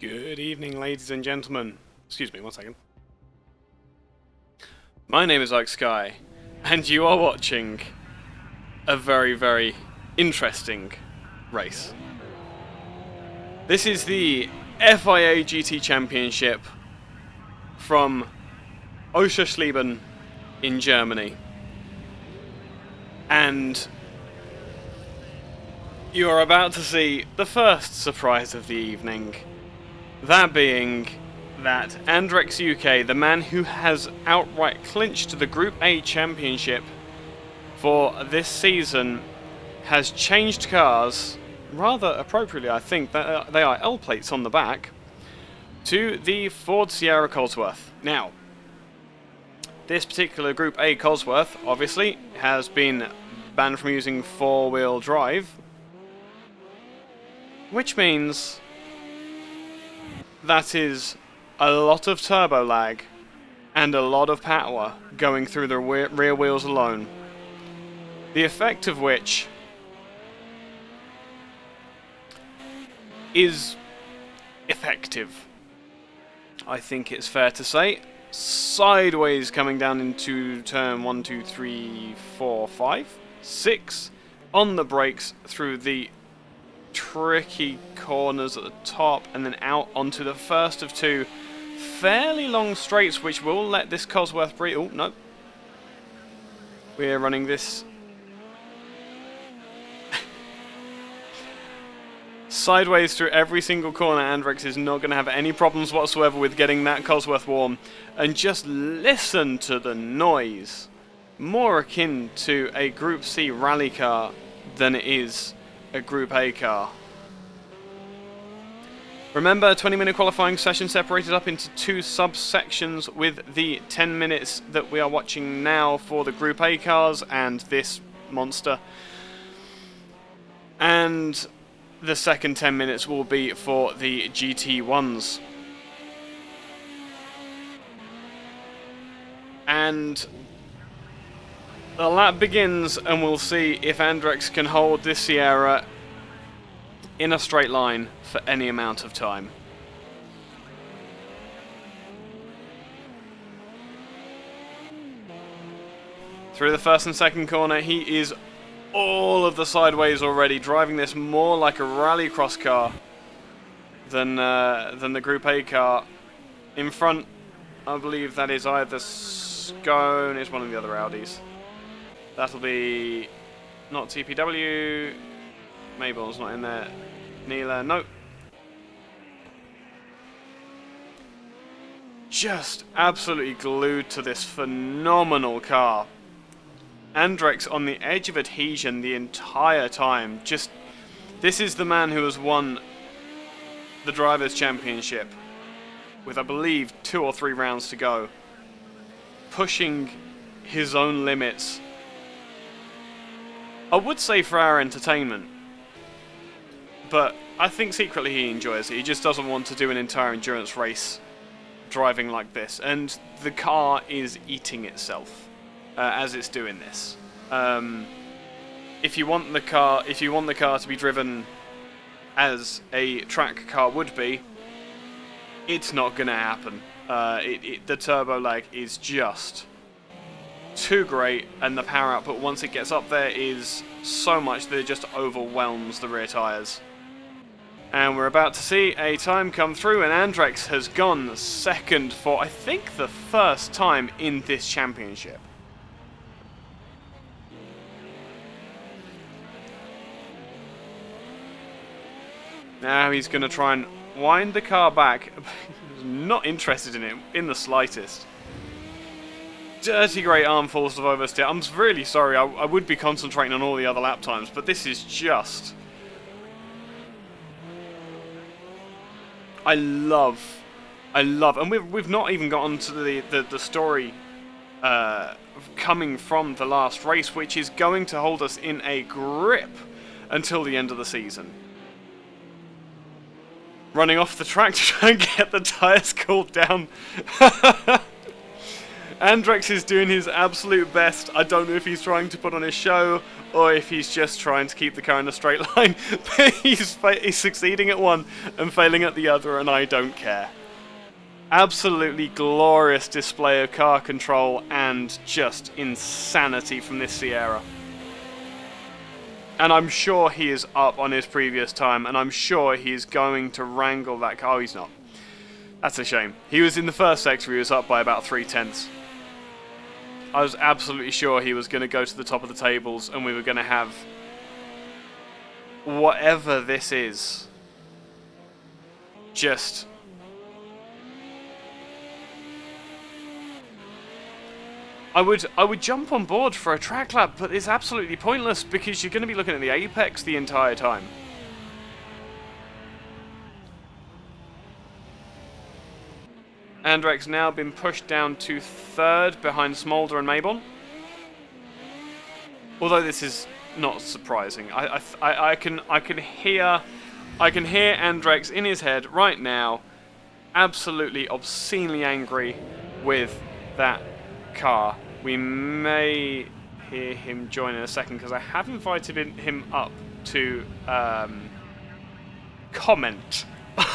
Good evening, ladies and gentlemen. Excuse me, one second. My name is Ike Sky, and you are watching a very, very interesting race. This is the FIA GT Championship from Oschersleben in Germany. And you are about to see the first surprise of the evening. That being that Andrex UK, the man who has outright clinched the Group A Championship for this season, has changed cars, rather appropriately I think, that they are L plates on the back, to the Ford Sierra Cosworth. Now, this particular Group A Cosworth, obviously, has been banned from using four-wheel drive, which means that is a lot of turbo lag and a lot of power going through the rear wheels alone. The effect of which is effective, I think it's fair to say. Sideways coming down into turn 1, 2, 3, 4, 5, 6 on the brakes through the tricky corners at the top and then out onto the first of two fairly long straights, which will let this Cosworth breathe. Oh, no. We're running this sideways through every single corner. Andrex is not going to have any problems whatsoever with getting that Cosworth warm. And just listen to the noise. More akin to a Group C rally car than it is a Group A car. Remember, 20-minute qualifying session separated up into two subsections, with the 10 minutes that we are watching now for the Group A cars and this monster. And the second 10 minutes will be for the GT1s. And the lap begins, and we'll see if Andrex can hold this Sierra in a straight line for any amount of time. Through the first and second corner, he is all of the sideways already, driving this more like a rallycross car than the Group A car. In front, I believe that is either Scone, is one of the other Audis. That'll be not TPW. Mabel's not in there. Neela, nope. Just absolutely glued to this phenomenal car. Andrex on the edge of adhesion the entire time. Just, this is the man who has won the Drivers' Championship with, I believe, 2 or 3 rounds to go, pushing his own limits. I would say for our entertainment, but I think secretly he enjoys it. He just doesn't want to do an entire endurance race driving like this, and the car is eating itself as it's doing this. If you want the car to be driven as a track car would be, it's not going to happen. The turbo lag is just too great, and the power output once it gets up there is so much that it just overwhelms the rear tyres. And we're about to see a time come through, and Andrex has gone second for, I think, the first time in this championship. Now he's going to try and wind the car back. He's not interested in it in the slightest. Dirty great armfuls of oversteer. I'm really sorry, I would be concentrating on all the other lap times, but this is just... I love, and we've not even got onto the story coming from the last race, which is going to hold us in a grip until the end of the season. Running off the track to try and get the tyres cooled down. Andrex is doing his absolute best. I don't know if he's trying to put on a show or if he's just trying to keep the car in a straight line. But he's succeeding at one and failing at the other, and I don't care. Absolutely glorious display of car control and just insanity from this Sierra. And I'm sure he is up on his previous time, and I'm sure he's going to wrangle that car. Oh, he's not. That's a shame. He was in the first sector, he was up by about 3/10. I was absolutely sure he was going to go to the top of the tables, and we were going to have whatever this is. Just... I would jump on board for a track lap, but it's absolutely pointless because you're going to be looking at the apex the entire time. Andrek's now been pushed down to third behind Smolder and Mabon. Although this is not surprising. I can hear Andrek's in his head right now, absolutely obscenely angry with that car. We may hear him join in a second because I have invited him up to comment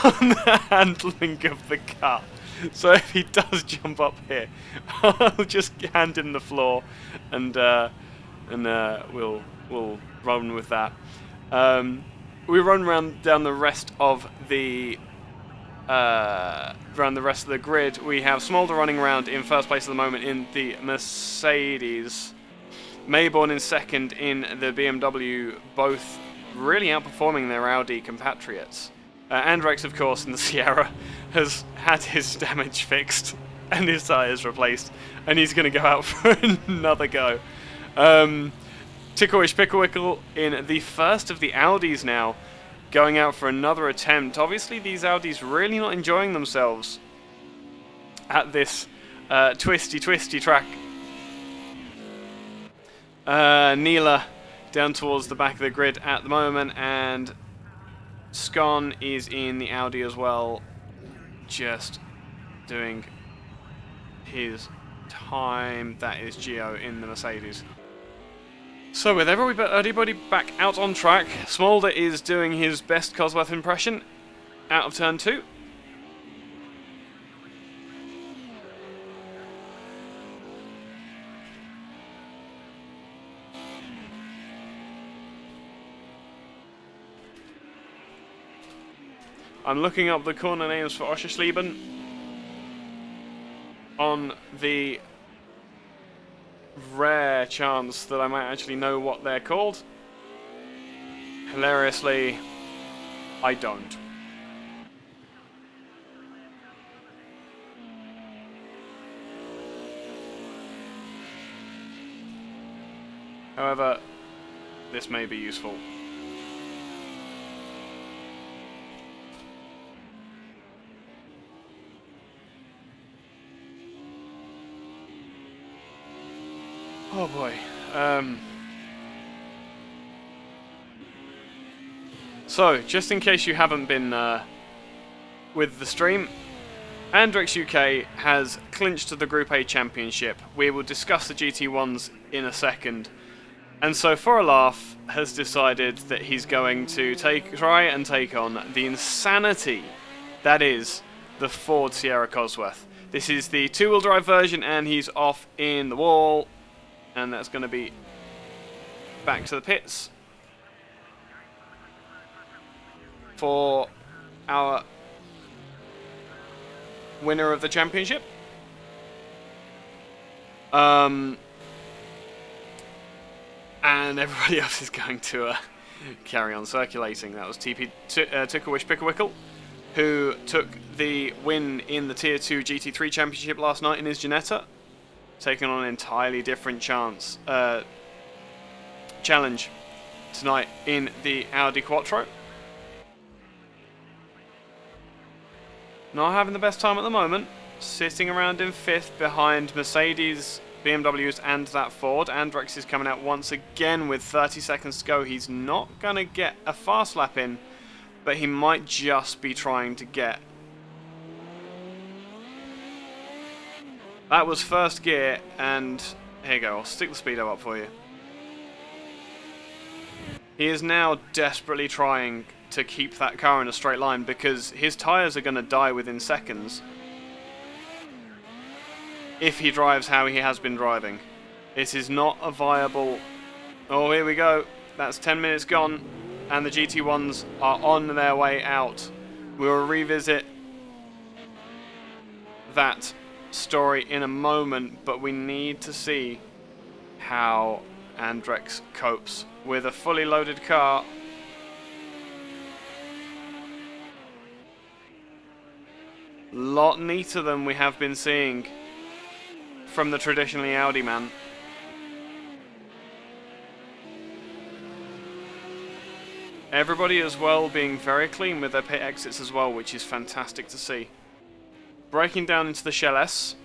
on the handling of the car. So if he does jump up here, I'll just hand him the floor, and we'll run with that. We run down the rest of the grid. We have Smolder running around in first place at the moment in the Mercedes. Mayborn in second in the BMW, both really outperforming their Audi compatriots. Andrex, of course, in the Sierra, has had his damage fixed and his tyres replaced, and he's going to go out for another go. Ticklish Picklewickle in the first of the Audis now, going out for another attempt. Obviously, these Audis really not enjoying themselves at this twisty track. Neela down towards the back of the grid at the moment, and Scon is in the Audi as well, just doing his time. That is Gio in the Mercedes. So with everybody back out on track, Smolder is doing his best Cosworth impression out of turn 2. I'm looking up the corner names for Oschersleben on the rare chance that I might actually know what they're called. Hilariously, I don't. However, this may be useful. Oh boy. So, just in case you haven't been with the stream, Andrex UK has clinched the Group A Championship. We will discuss the GT1s in a second. And so, for a laugh, has decided that he's going to try and take on the insanity that is the Ford Sierra Cosworth. This is the two-wheel drive version, and he's off in the wall. And that's going to be back to the pits for our winner of the championship. And everybody else is going to carry on circulating. That was TP Ticklewish Picklewickle, who took the win in the Tier 2 GT3 Championship last night in his Ginetta, taking on an entirely different challenge tonight in the Audi Quattro. Not having the best time at the moment, sitting around in 5th behind Mercedes, BMWs and that Ford. Andrex is coming out once again with 30 seconds to go. He's not going to get a fast lap in, but he might just be trying to get... That was first gear, and here you go, I'll stick the speedo up for you. He is now desperately trying to keep that car in a straight line because his tyres are going to die within seconds if he drives how he has been driving. This is not a viable... Oh, here we go. That's 10 minutes gone, and the GT1s are on their way out. We'll revisit that story in a moment, but we need to see how Andrex copes with a fully loaded car. Lot neater than we have been seeing from the traditionally Audi man. Everybody as well being very clean with their pit exits as well, which is fantastic to see. Breaking down into the Shell S.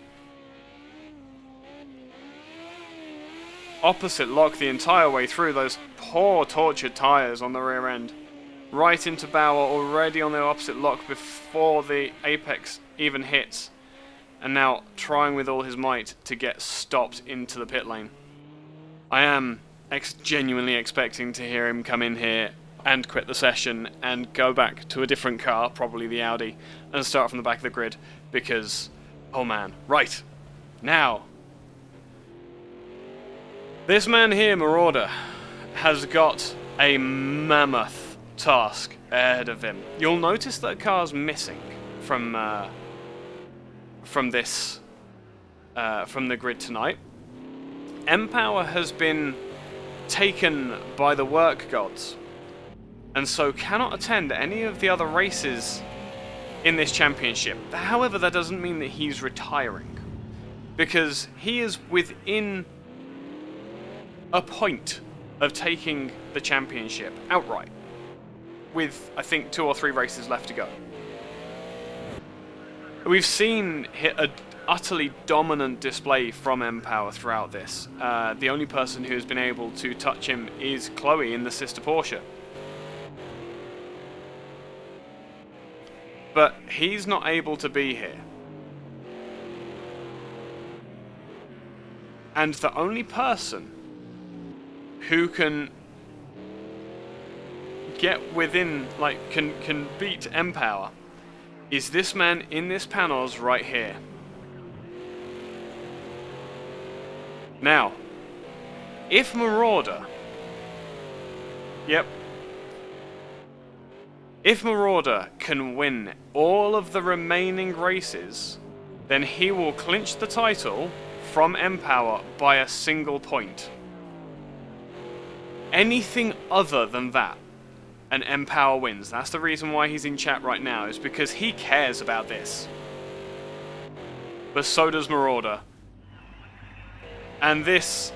Opposite lock the entire way through, those poor tortured tyres on the rear end. Right into Bauer, already on the opposite lock before the apex even hits. And now trying with all his might to get stopped into the pit lane. I am genuinely expecting to hear him come in here and quit the session and go back to a different car, probably the Audi, and start from the back of the grid, because, oh man, right, now, this man here, Marauder, has got a mammoth task ahead of him. You'll notice that car's missing from this, from the grid tonight. M-Power has been taken by the work gods, and so cannot attend any of the other races in this championship. However, that doesn't mean that he's retiring, because he is within a point of taking the championship outright, with I think 2 or 3 races left to go. We've seen an utterly dominant display from M-Power throughout this. The only person who has been able to touch him is Chloe in the sister Porsche. But he's not able to be here. And the only person who can get within, like, can beat M-Power is this man in this panels right here. Now, if Marauder... Yep. If Marauder can win all of the remaining races, then he will clinch the title from M-Power by a single point. Anything other than that, and M-Power wins. That's the reason why he's in chat right now, is because he cares about this. But so does Marauder. And this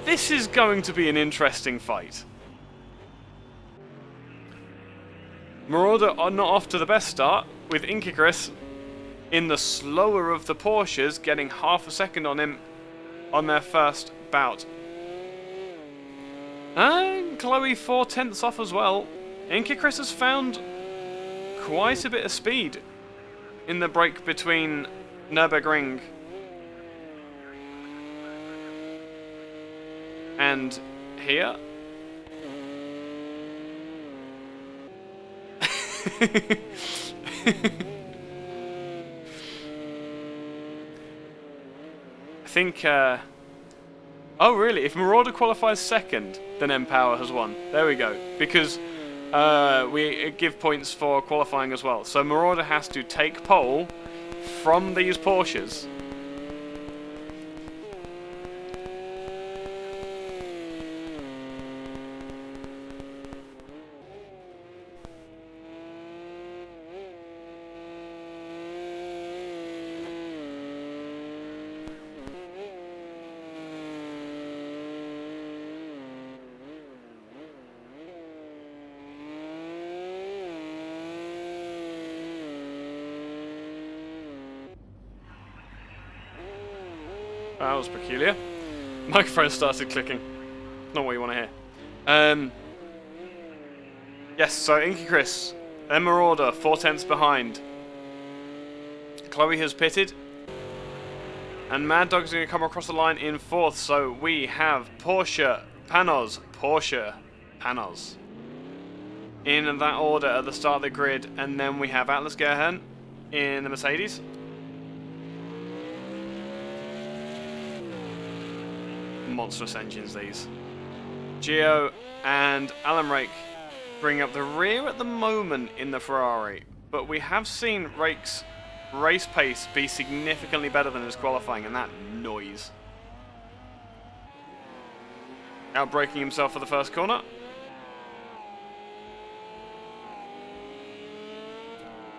is going to be an interesting fight. Marauder are not off to the best start, with Inkikris in the slower of the Porsches, getting half a second on him on their first bout. And Chloe 4/10 off as well. Inkikris has found quite a bit of speed in the break between Nürburgring and here. I think, oh really, if Marauder qualifies second, then M-Power has won. There we go, because we give points for qualifying as well. So Marauder has to take pole from these Porsches. That was peculiar. Microphone started clicking. Not what you want to hear. Yes, so Inkikris, then Marauder, 4/10 behind. Chloe has pitted. And Mad Dog's going to come across the line in 4th. So we have Porsche, Panos, Porsche Panos. In that order at the start of the grid, and then we have Atlas Gerhern in the Mercedes. Monstrous engines, these. Gio and Alan Rake bring up the rear at the moment in the Ferrari, but we have seen Rake's race pace be significantly better than his qualifying, and that noise. Outbraking himself for the first corner.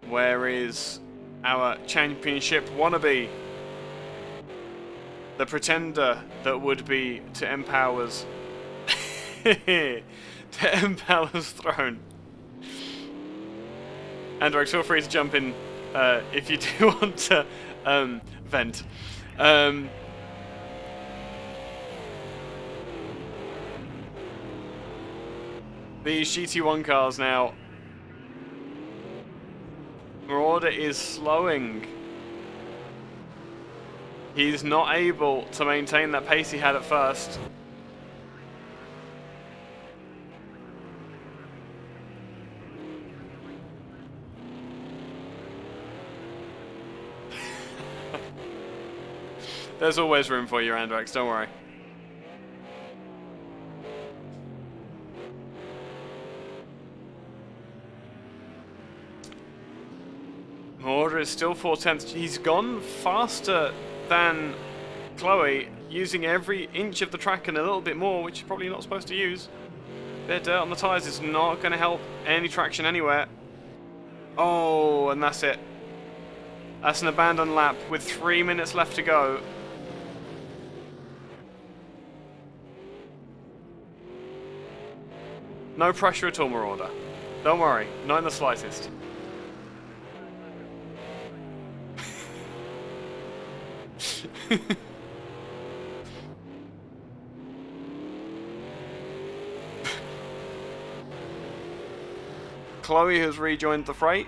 Where is our championship wannabe? The pretender that would be to Empower's to Empower's throne. Andrex, feel free to jump in if you do want to vent. These GT1 cars now. Marauder is slowing. He's not able to maintain that pace he had at first. There's always room for you, Andrex, don't worry. Marauder is still 4/10. He's gone faster than Chloe, using every inch of the track and a little bit more, which you're probably not supposed to use. Bit of dirt on the tyres is not going to help any traction anywhere. Oh, and that's it. That's an abandoned lap with 3 minutes left to go. No pressure at all, Marauder. Don't worry, not in the slightest. Chloe has rejoined the fray.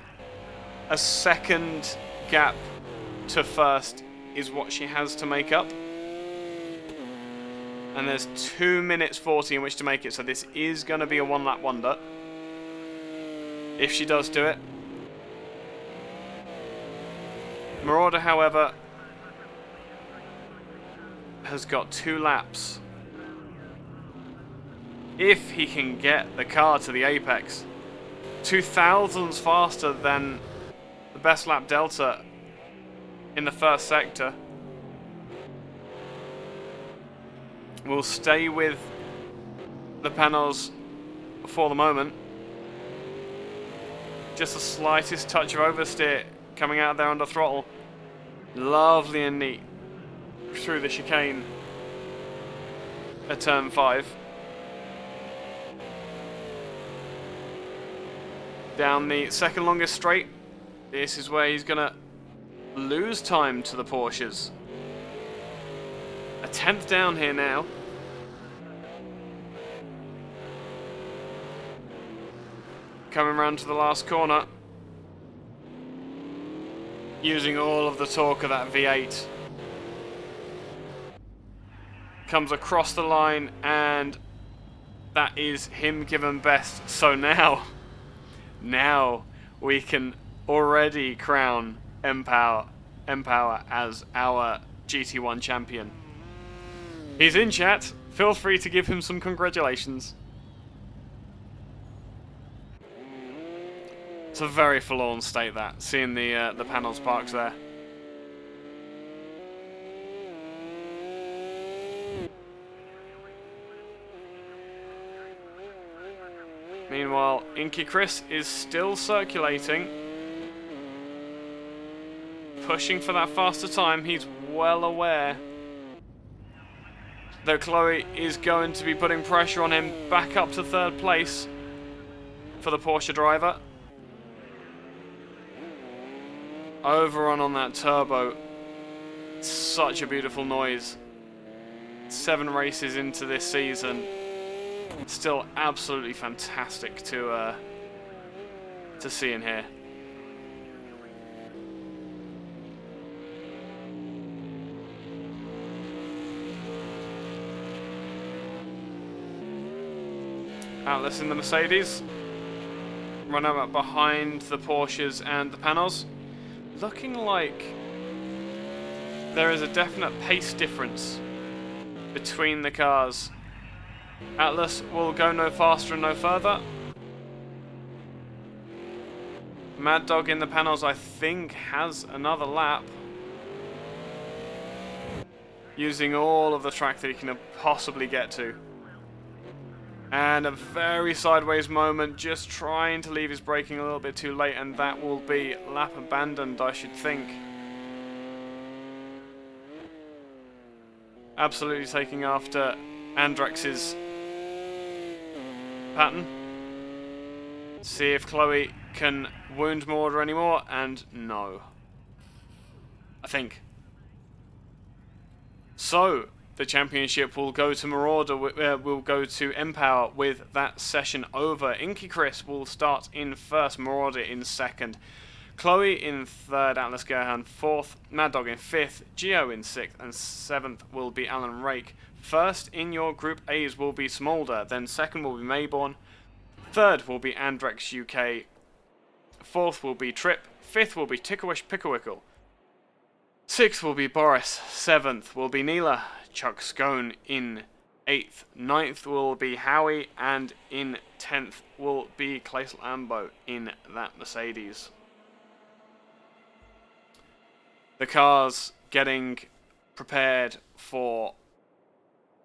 A second gap to first is what she has to make up. And there's 2 minutes 40 in which to make it, so this is going to be a one-lap wonder. If she does do it. Marauder, however, has got 2 laps. If he can get the car to the apex, 2,000s faster than the best lap delta in the first sector. We'll stay with the Panos for the moment. Just the slightest touch of oversteer coming out there under throttle. Lovely and neat through the chicane at turn 5. Down the second longest straight. This is where he's going to lose time to the Porsches. A 10th down here now. Coming round to the last corner. Using all of the torque of that V8. Comes across the line, and that is him given best. So now we can already crown Empower as our GT1 champion. He's in chat. Feel free to give him some congratulations. It's a very forlorn state, that, seeing the Panos parks there. Meanwhile, Inky Chris is still circulating. Pushing for that faster time. He's well aware that Chloe is going to be putting pressure on him back up to 3rd place for the Porsche driver. Overrun on that turbo. Such a beautiful noise. 7 races into this season. Still absolutely fantastic to see in here. Atlas in the Mercedes. Run up behind the Porsches and the Panos. Looking like there is a definite pace difference between the cars. Atlas will go no faster and no further. Mad Dog in the Panos, I think, has another lap. Using all of the track that he can possibly get to. And a very sideways moment, just trying to leave his braking a little bit too late, and that will be lap abandoned, I should think. Absolutely taking after Andrex's pattern. See if Chloe can wound Mortar anymore, and no. I think. So, the championship will go to Marauder, will go to Empower with that session over. Inky Chris will start in first, Marauder in second. Chloe in third, Atlas Gerhan fourth, Mad Dog in fifth, Geo in sixth, and seventh will be Alan Rake. First in your Group A's will be Smolder, then second will be Mayborn, third will be Andrex UK, fourth will be Trip, fifth will be Tickawish Pickawickle, sixth will be Boris, seventh will be Neela, Chuck Scone in eighth, ninth will be Howie, and in 10th will be Claes Lambo in that Mercedes. The cars getting prepared for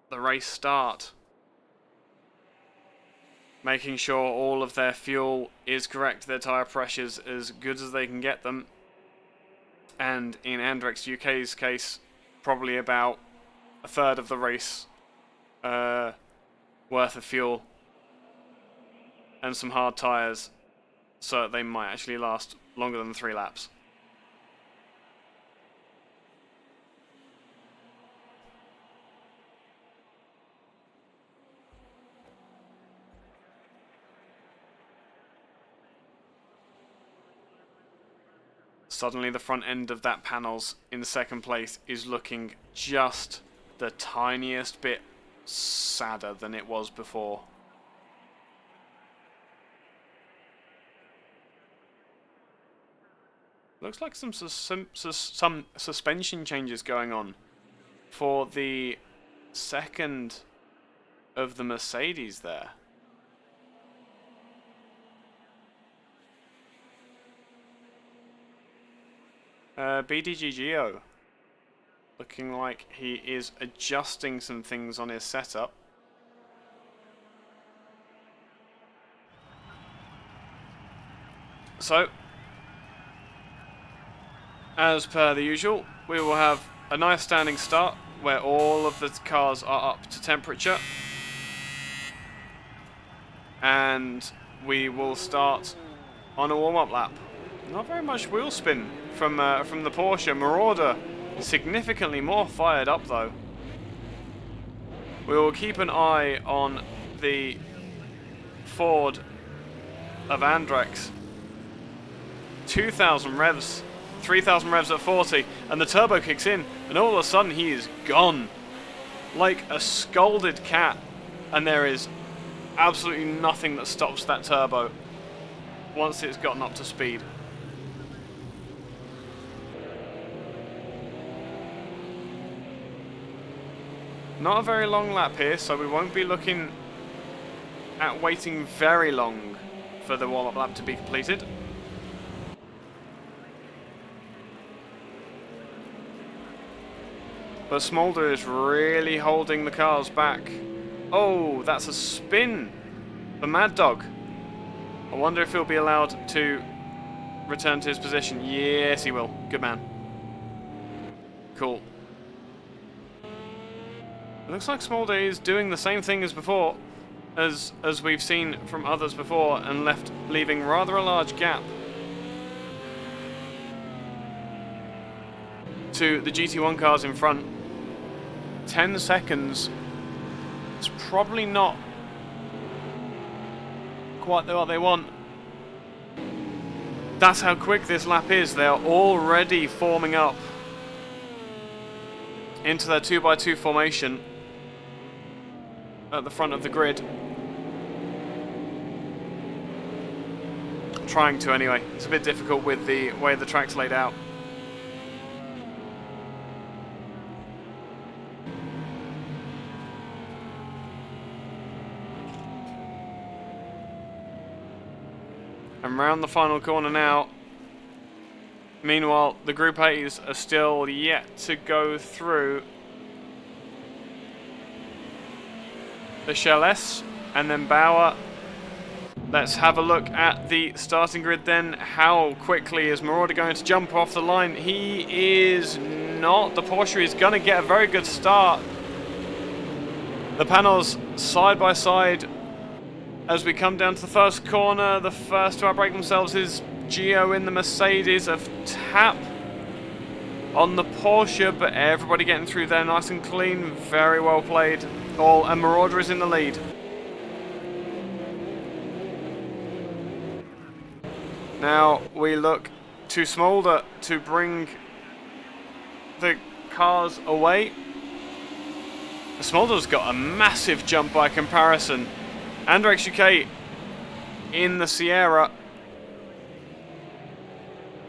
the race start. Making sure all of their fuel is correct, their tyre pressures as good as they can get them. And in Andrex UK's case, probably about a third of the race worth of fuel. And some hard tyres, so they might actually last longer than 3 laps. Suddenly the front end of that panels in second place is looking just the tiniest bit sadder than it was before. Looks like some suspension changes going on for the second of the Mercedes there. BDG Geo looking like he is adjusting some things on his setup. So, as per the usual, we will have a nice standing start where all of the cars are up to temperature. And we will start on a warm-up lap. Not very much wheel spin from the Porsche. Marauder significantly more fired up though. We will keep an eye on the Ford of Andrex. 2,000 revs, 3,000 revs at 40, and the turbo kicks in, and all of a sudden he is gone. Like a scalded cat, and there is absolutely nothing that stops that turbo once it's gotten up to speed. Not a very long lap here, so we won't be looking at waiting very long for the warm-up lap to be completed. But Smolder is really holding the cars back. Oh, that's a spin for Mad Dog. I wonder if he'll be allowed to return to his position. Yes, he will. Good man. Cool. It looks like Smolder is doing the same thing as before, as we've seen from others before, and leaving rather a large gap to the GT1 cars in front. 10 seconds is probably not quite what they want. That's how quick this lap is. They are already forming up into their 2x2 formation at the front of the grid. Trying to anyway. It's a bit difficult with the way the track's laid out. And round the final corner now. Meanwhile, the Group A's are still yet to go through the Shell S and then Bauer. Let's have a look at the starting grid then. How quickly is Marauder going to jump off the line? He is not. The Porsche is going to get a very good start. The panels side by side as we come down to the first corner. The first to outbrake themselves is Gio in the Mercedes. A tap on the Porsche, but everybody getting through there nice and clean. Very well played. And Marauder is in the lead. Now we look to Smolder to bring the cars away. Smolder's got a massive jump by comparison. Andrex UK in the Sierra,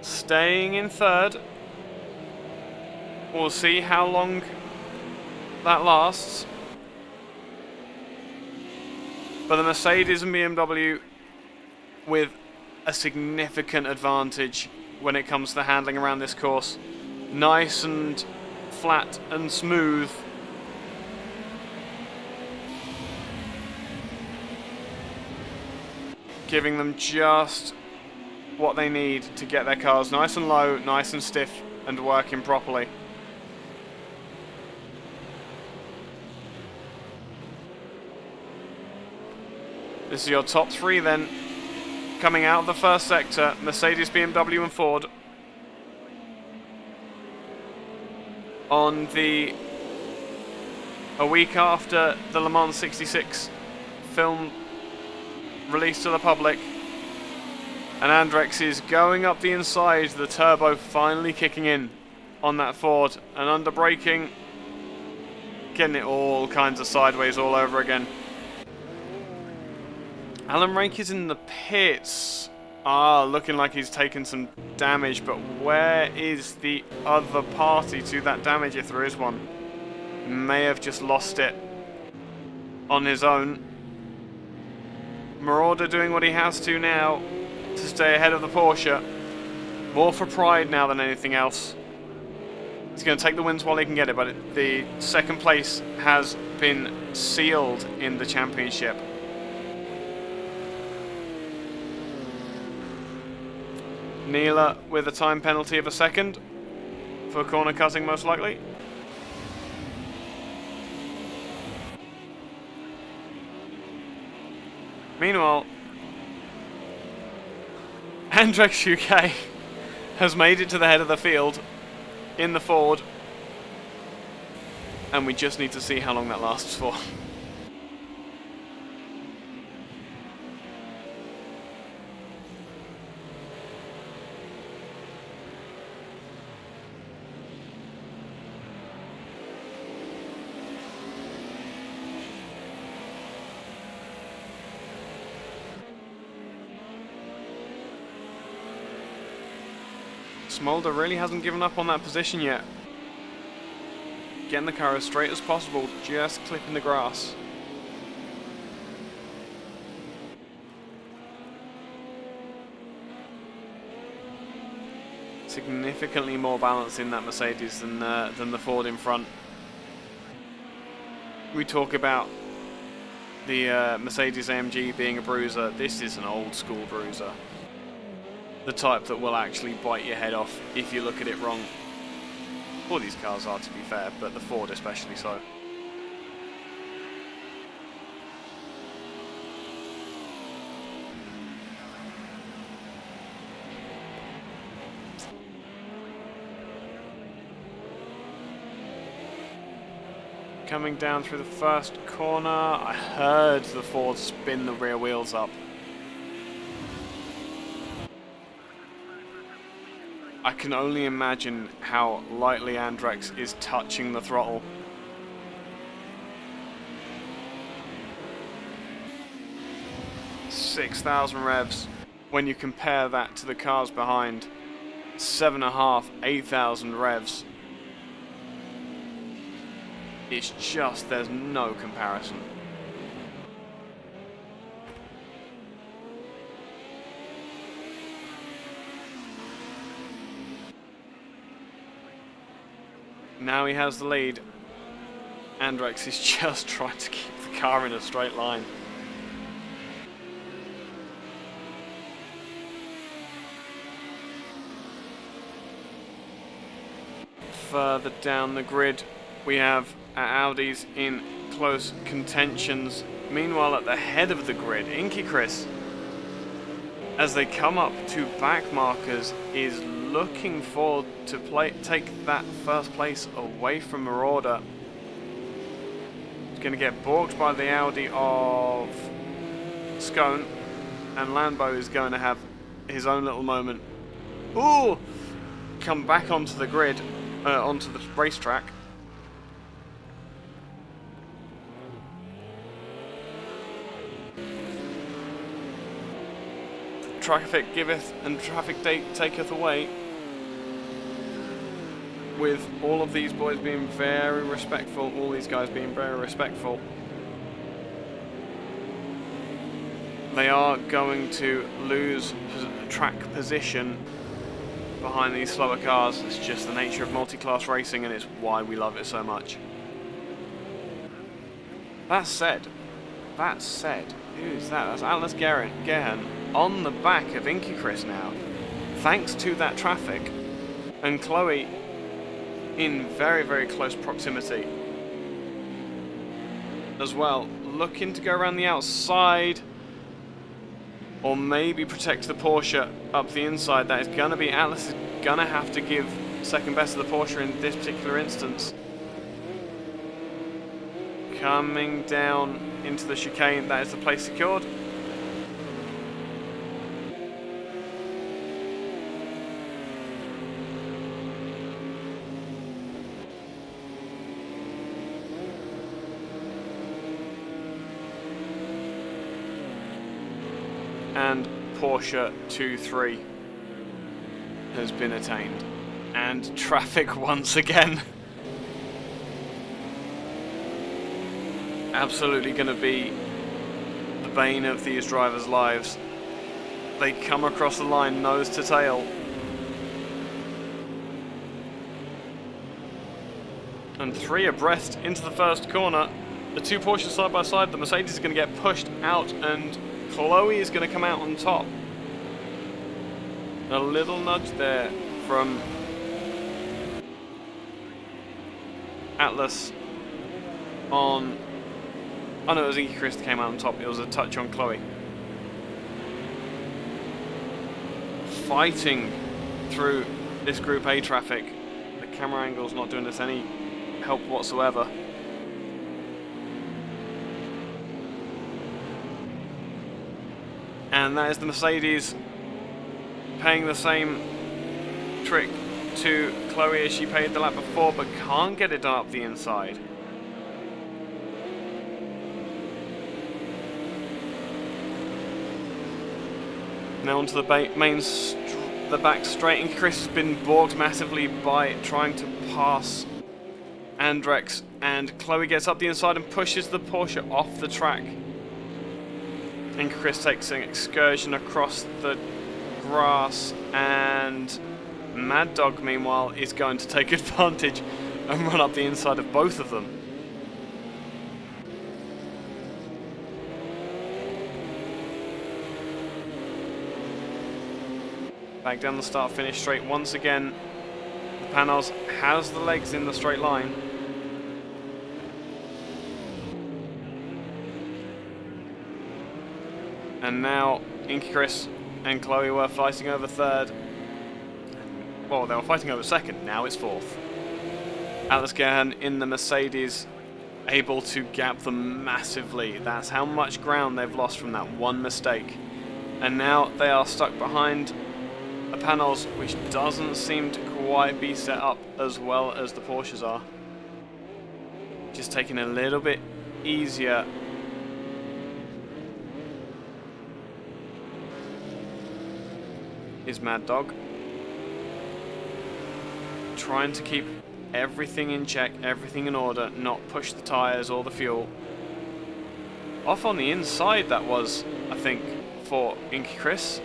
staying in third. We'll see how long that lasts. But the Mercedes and BMW with a significant advantage when it comes to handling around this course. Nice and flat and smooth. Giving them just what they need to get their cars nice and low, nice and stiff, and working properly. This is your top three then. Coming out of the first sector, Mercedes, BMW and Ford. On a week after the Le Mans 66 film released to the public. And Andrex is going up the inside, the turbo finally kicking in on that Ford. And under braking, getting it all kinds of sideways all over again. Alan Rake is in the pits. Looking like he's taken some damage, but where is the other party to that damage, if there is one? May have just lost it on his own. Marauder doing what he has to now to stay ahead of the Porsche. More for pride now than anything else. He's going to take the wins while he can get it, but the second place has been sealed in the championship. Neela with a time penalty of a second for corner cutting, most likely. Meanwhile, Andrex UK has made it to the head of the field in the Ford, and we just need to see how long that lasts for. Smolder really hasn't given up on that position yet. Getting the car as straight as possible, just clipping the grass. Significantly more balance in that Mercedes than the Ford in front. We talk about the Mercedes AMG being a bruiser. This is an old school bruiser. The type that will actually bite your head off if you look at it wrong. All these cars are, to be fair, but the Ford especially so. Coming down through the first corner, I heard the Ford spin the rear wheels up. I can only imagine how lightly Andrex is touching the throttle. .6,000 revs. when you compare that to the cars behind. 7.5, 8,000 revs. It's just, there's no comparison. Now he has the lead. Andrex is just trying to keep the car in a straight line. Further down the grid, we have our Audis in close contentions. Meanwhile, at the head of the grid, Inky Chris, as they come up to back markers, is looking forward to take that first place away from Marauder. He's going to get balked by the Audi of Scone, and Lambo is going to have his own little moment. Ooh! Come back onto the grid, onto the racetrack. Traffic giveth and traffic taketh away. With all of these boys being very respectful, all these guys being very respectful. They are going to lose track position behind these slower cars. It's just the nature of multi-class racing, and it's why we love it so much. That said, who's that? That's Atlas Gehan on the back of Inky Chris now, thanks to that traffic, and Chloe in very, very close proximity as well, looking to go around the outside, or maybe protect the Porsche up the inside. That is going to be, Atlas is going to have to give second best to the Porsche in this particular instance. Coming down into the chicane, that is the place secured. And Porsche 2-3 has been attained. And traffic once again. Absolutely going to be the bane of these drivers' lives. They come across the line nose to tail. And 3 abreast into the first corner. The 2 Porsches side by side. The Mercedes is going to get pushed out, and Chloe is going to come out on top. A little nudge there from Atlas on... Oh no, it was Inky Chris that came out on top. It was a touch on Chloe. Fighting through this Group A traffic. The camera angle's not doing us any help whatsoever. And that is the Mercedes paying the same trick to Chloe as she paid the lap before, but can't get it done up the inside. Now onto the the back straight, and Chris has been balked massively by trying to pass Andrex, and Chloe gets up the inside and pushes the Porsche off the track. And Chris takes an excursion across the grass, and Mad Dog, meanwhile, is going to take advantage and run up the inside of both of them. Back down the start-finish straight once again. The Panos has the legs in the straight line. And now Inky Chris and Chloe were fighting over third. Well, they were fighting over second, now it's fourth. Atlas Gehan in the Mercedes, able to gap them massively. That's how much ground they've lost from that one mistake. And now they are stuck behind a Panos, which doesn't seem to quite be set up as well as the Porsches are. Just taking a little bit easier. is Mad Dog. Trying to keep everything in check, everything in order, not push the tyres or the fuel. Off on the inside that was, I think, for Inky Chris.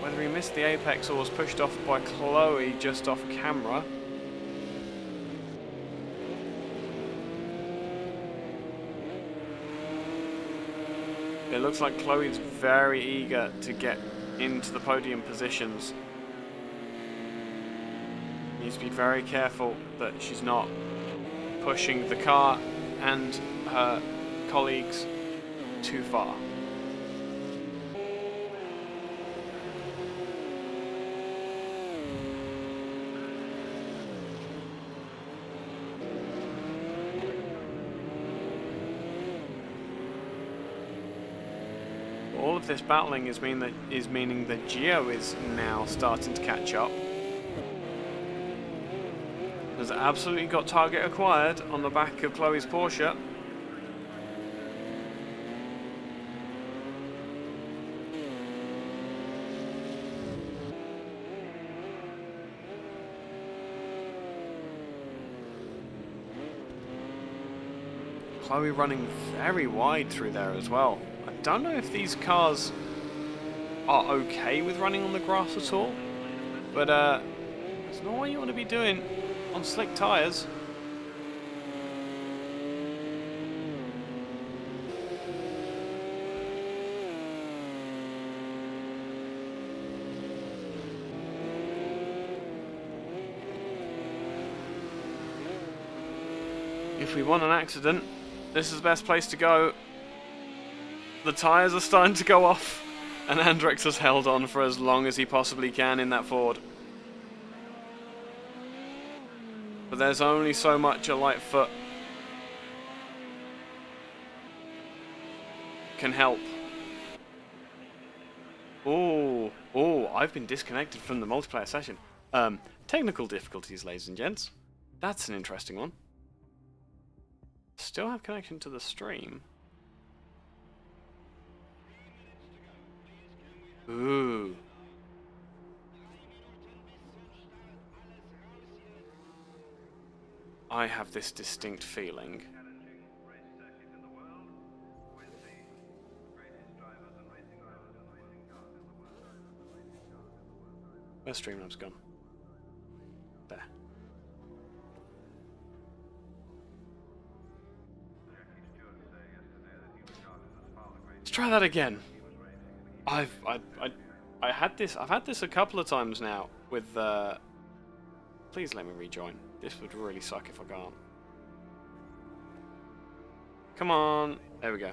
Whether he missed the apex or was pushed off by Chloe just off camera. It looks like Chloe's very eager to get into the podium positions. Needs to be very careful that she's not pushing the car and her colleagues too far. All of this battling is meaning that Gio is now starting to catch up. Has absolutely got target acquired on the back of Chloe's Porsche. Chloe running very wide through there as well. I don't know if these cars are okay with running on the grass at all, but it's not what you want to be doing on slick tyres. If we want an accident, this is the best place to go. The tyres are starting to go off, and Andrex has held on for as long as he possibly can in that Ford. But there's only so much a light foot can help. Oh, I've been disconnected from the multiplayer session. Technical difficulties, ladies and gents. That's an interesting one. Still have connection to the stream. Ooh. I have this distinct feeling. Where's Streamlabs gone? There. Let's try that again. I've had this a couple of times now with please let me rejoin. This would really suck if I can't. Come on. There we go.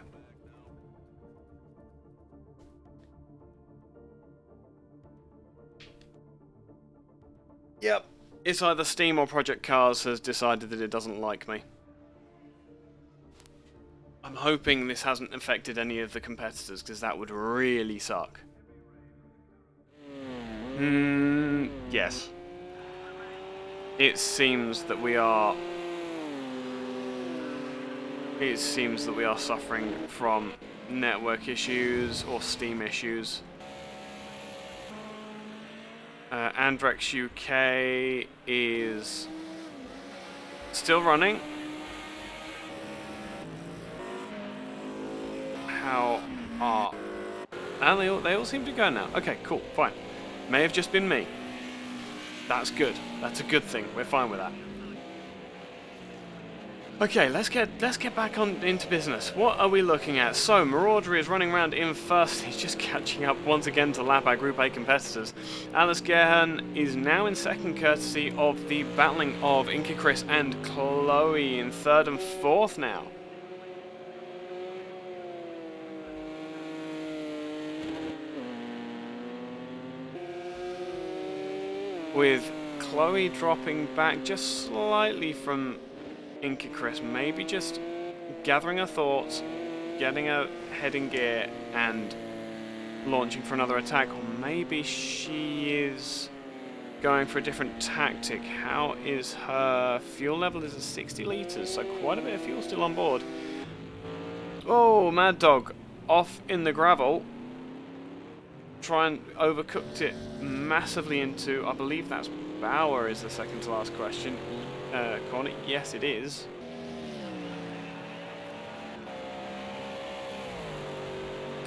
Yep. It's either Steam or Project Cars has decided that it doesn't like me. I'm hoping this hasn't affected any of the competitors, because that would really suck. Yes. It seems that we are suffering from network issues or Steam issues. Andrex UK is still running. How are... And they all seem to go now. Okay, cool, fine. May have just been me. That's good. That's a good thing. We're fine with that. Okay, let's get back into business. What are we looking at? So, Marauder is running around in first. He's just catching up once again to lap our Group A competitors. Alice Gehan is now in second, courtesy of the battling of Inky Chris and Chloe in third and fourth now. With Chloe dropping back just slightly from Inky Chris, maybe just gathering her thoughts, getting her head in gear, and launching for another attack. Or maybe she is going for a different tactic. How is her fuel level? Is at 60 litres, so quite a bit of fuel still on board. Oh, Mad Dog off in the gravel. try and overcooked it massively into, I believe that's Bauer is the second to last question. Corner, yes it is.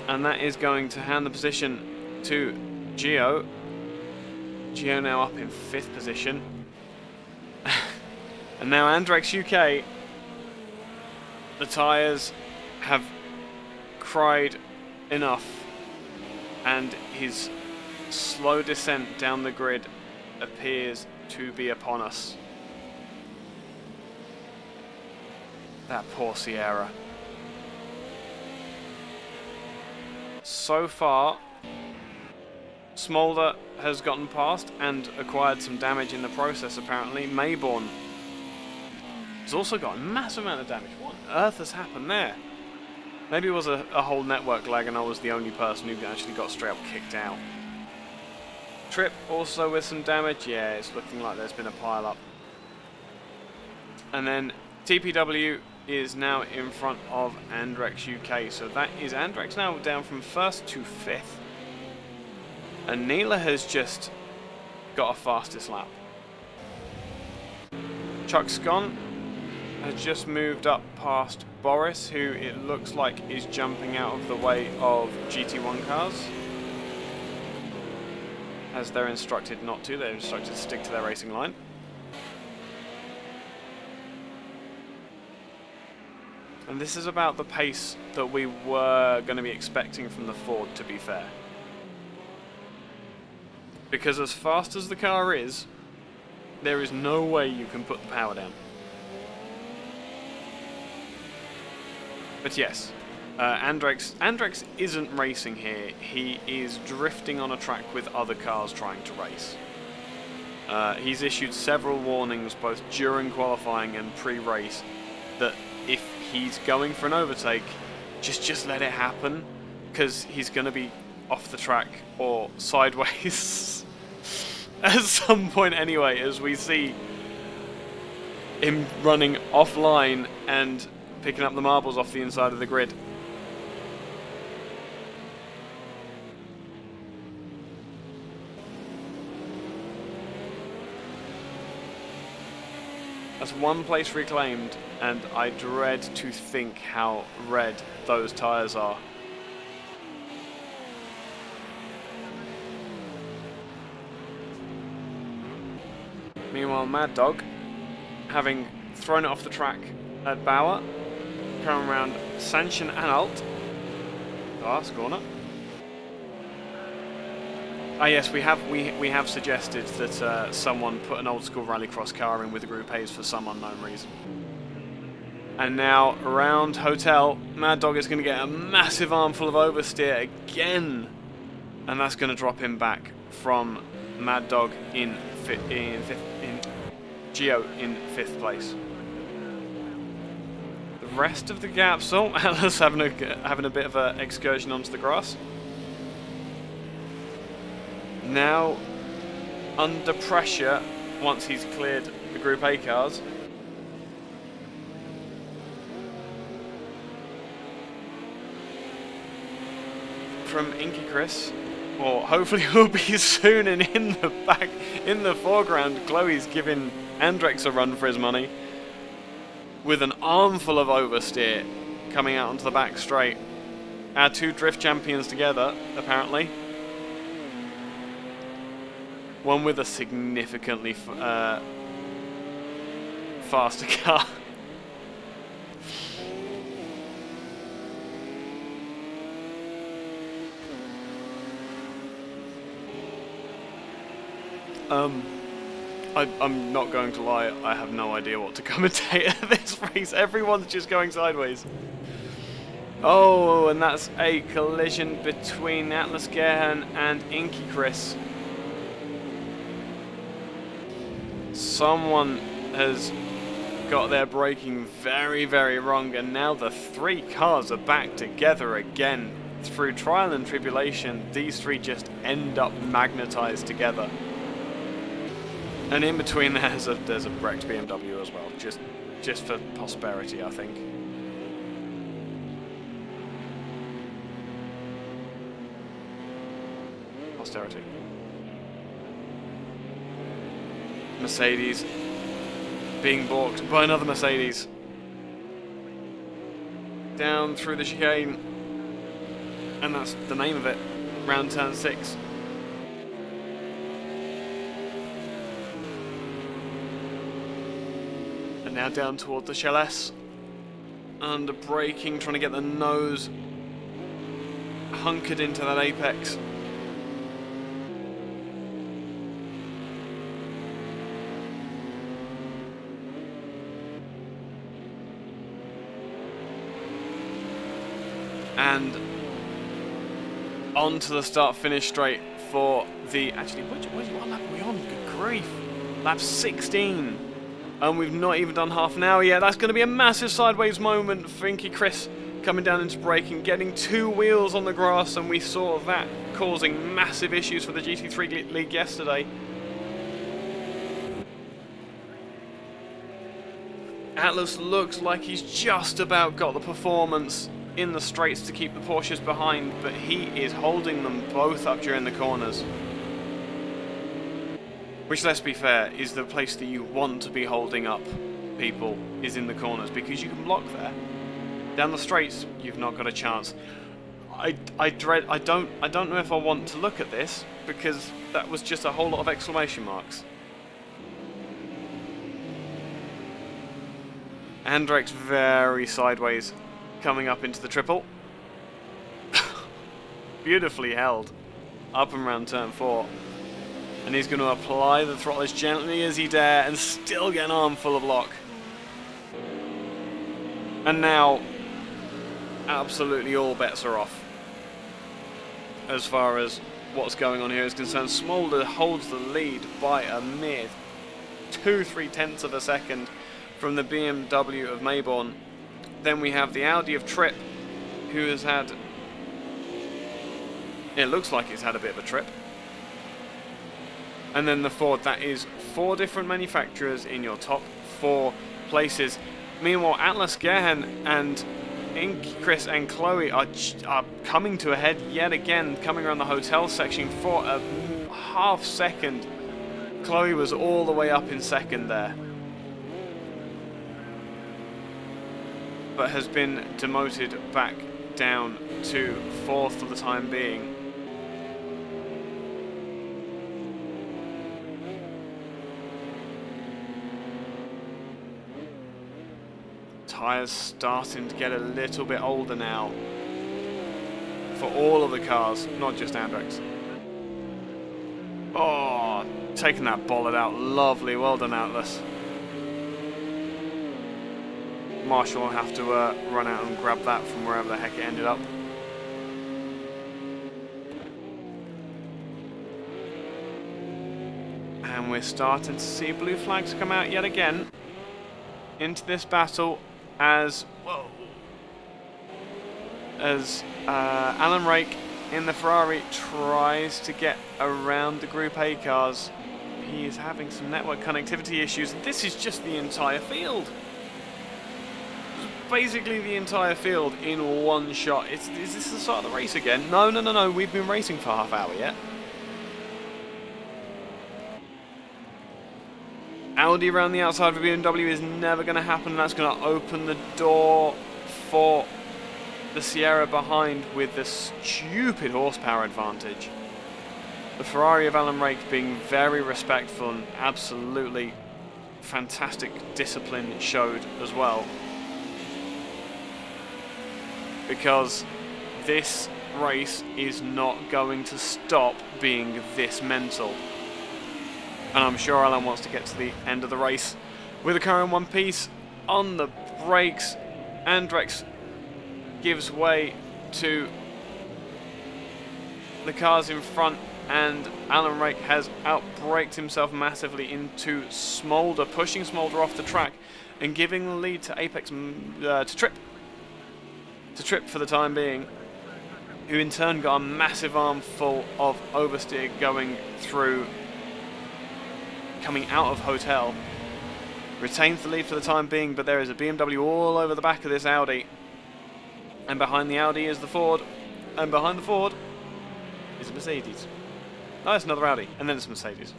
And that is going to hand the position to Gio. Gio now up in 5th position. And now Andrex UK, the tyres have cried enough, and his slow descent down the grid appears to be upon us. That poor Sierra. So far, Smolder has gotten past and acquired some damage in the process apparently. Mayborn has also got a massive amount of damage. What on earth has happened there? Maybe it was a whole network lag and I was the only person who actually got straight up kicked out. Trip also with some damage. Yeah, it's looking like there's been a pile up. And then TPW is now in front of Andrex UK. So that is Andrex now down from 1st to 5th. And Neela has just got a fastest lap. Chuck Scon has just moved up past Boris, who it looks like is jumping out of the way of GT1 cars. As they're instructed not to, they're instructed to stick to their racing line. And this is about the pace that we were going to be expecting from the Ford, to be fair. Because as fast as the car is, there is no way you can put the power down. But yes, Andrex isn't racing here. He is drifting on a track with other cars trying to race. He's issued several warnings both during qualifying and pre-race that if he's going for an overtake, just let it happen, because he's going to be off the track or sideways at some point anyway, as we see him running offline and picking up the marbles off the inside of the grid. That's 1 place reclaimed, and I dread to think how red those tyres are. Meanwhile, Mad Dog, having thrown it off the track at Bauer, coming around Sanchen Anhalt, last corner. Ah yes, we have suggested that someone put an old school rallycross car in with the Group A's for some unknown reason. And now around Hotel, Mad Dog is going to get a massive armful of oversteer again, and that's going to drop him back from Mad Dog in Gio in 5th place. The rest of the gaps, oh, Atlas having a bit of an excursion onto the grass. Now under pressure once he's cleared the Group A cars. From Inky Chris, or hopefully will be soon, and in the foreground, Chloe's giving Andrex a run for his money with an armful of oversteer coming out onto the back straight. Our 2 drift champions together, apparently. One with a significantly faster car. I'm not going to lie, I have no idea what to commentate at this race. Everyone's just going sideways. Oh, and that's a collision between Atlas Gerhan and Inky Chris. Someone has got their braking very, very wrong, and now the 3 cars are back together again. Through trial and tribulation, these 3 just end up magnetized together. And in between there's a wrecked BMW as well, just for prosperity, I think. posterity. Mercedes being balked by another Mercedes. Down through the chicane. And that's the name of it. Round turn 6. And now down toward the Shell S. Under braking, trying to get the nose hunkered into that apex. And on to the start-finish straight for the... Actually, what lap are we on? Good grief. Lap 16. And we've not even done half an hour yet. That's going to be a massive sideways moment. Finky Chris coming down into braking, getting 2 wheels on the grass, and we saw that causing massive issues for the GT3 League yesterday. Atlas looks like he's just about got the performance in the straights to keep the Porsches behind, but he is holding them both up during the corners. Which, let's be fair, is the place that you want to be holding up people, is in the corners, because you can block there. Down the straights, you've not got a chance. I don't know if I want to look at this, because that was just a whole lot of exclamation marks. Andrek's very sideways, coming up into the triple. Beautifully held up and round turn 4. And he's going to apply the throttle as gently as he dare and still get an armful of lock. And now, absolutely all bets are off. As far as what's going on here is concerned, Smolder holds the lead by a mere 2-3 tenths of a second from the BMW of Mayborn. Then we have the Audi of Tripp, who has had... It looks like it's had a bit of a trip. And then the Ford, that is 4 different manufacturers in your top 4 places. Meanwhile, Atlas Gerhan and Chris and Chloe are coming to a head yet again, coming around the hotel section for a half second. Chloe was all the way up in second there, but has been demoted back down to 4th for the time being. Tyres starting to get a little bit older now for all of the cars, not just Andrex. Oh, taking that bollard out, lovely, well done Atlas. Marshall will have to run out and grab that from wherever the heck it ended up. And we're starting to see blue flags come out yet again into this battle as Alan Rake in the Ferrari tries to get around the Group A cars. He is having some network connectivity issues. This is just the entire field. Basically the entire field in one shot. Is this the start of the race again? No. We've been racing for half hour yet. Audi around the outside of BMW is never going to happen. That's going to open the door for the Sierra behind with the stupid horsepower advantage. The Ferrari of Alan Rake being very respectful and absolutely fantastic discipline showed as well. Because this race is not going to stop being this mental. And I'm sure Alan wants to get to the end of the race with the car in one piece. On the brakes, Andrex gives way to the cars in front, and Alan Rake has outbraked himself massively into Smolder, pushing Smolder off the track and giving the lead to Apex to Tripp for the time being, who in turn got a massive armful of oversteer going through, coming out of hotel. Retains the lead for the time being, but there is a BMW all over the back of this Audi, and behind the Audi is the Ford, and behind the Ford is a Mercedes. No, it's another Audi, and then it's Mercedes.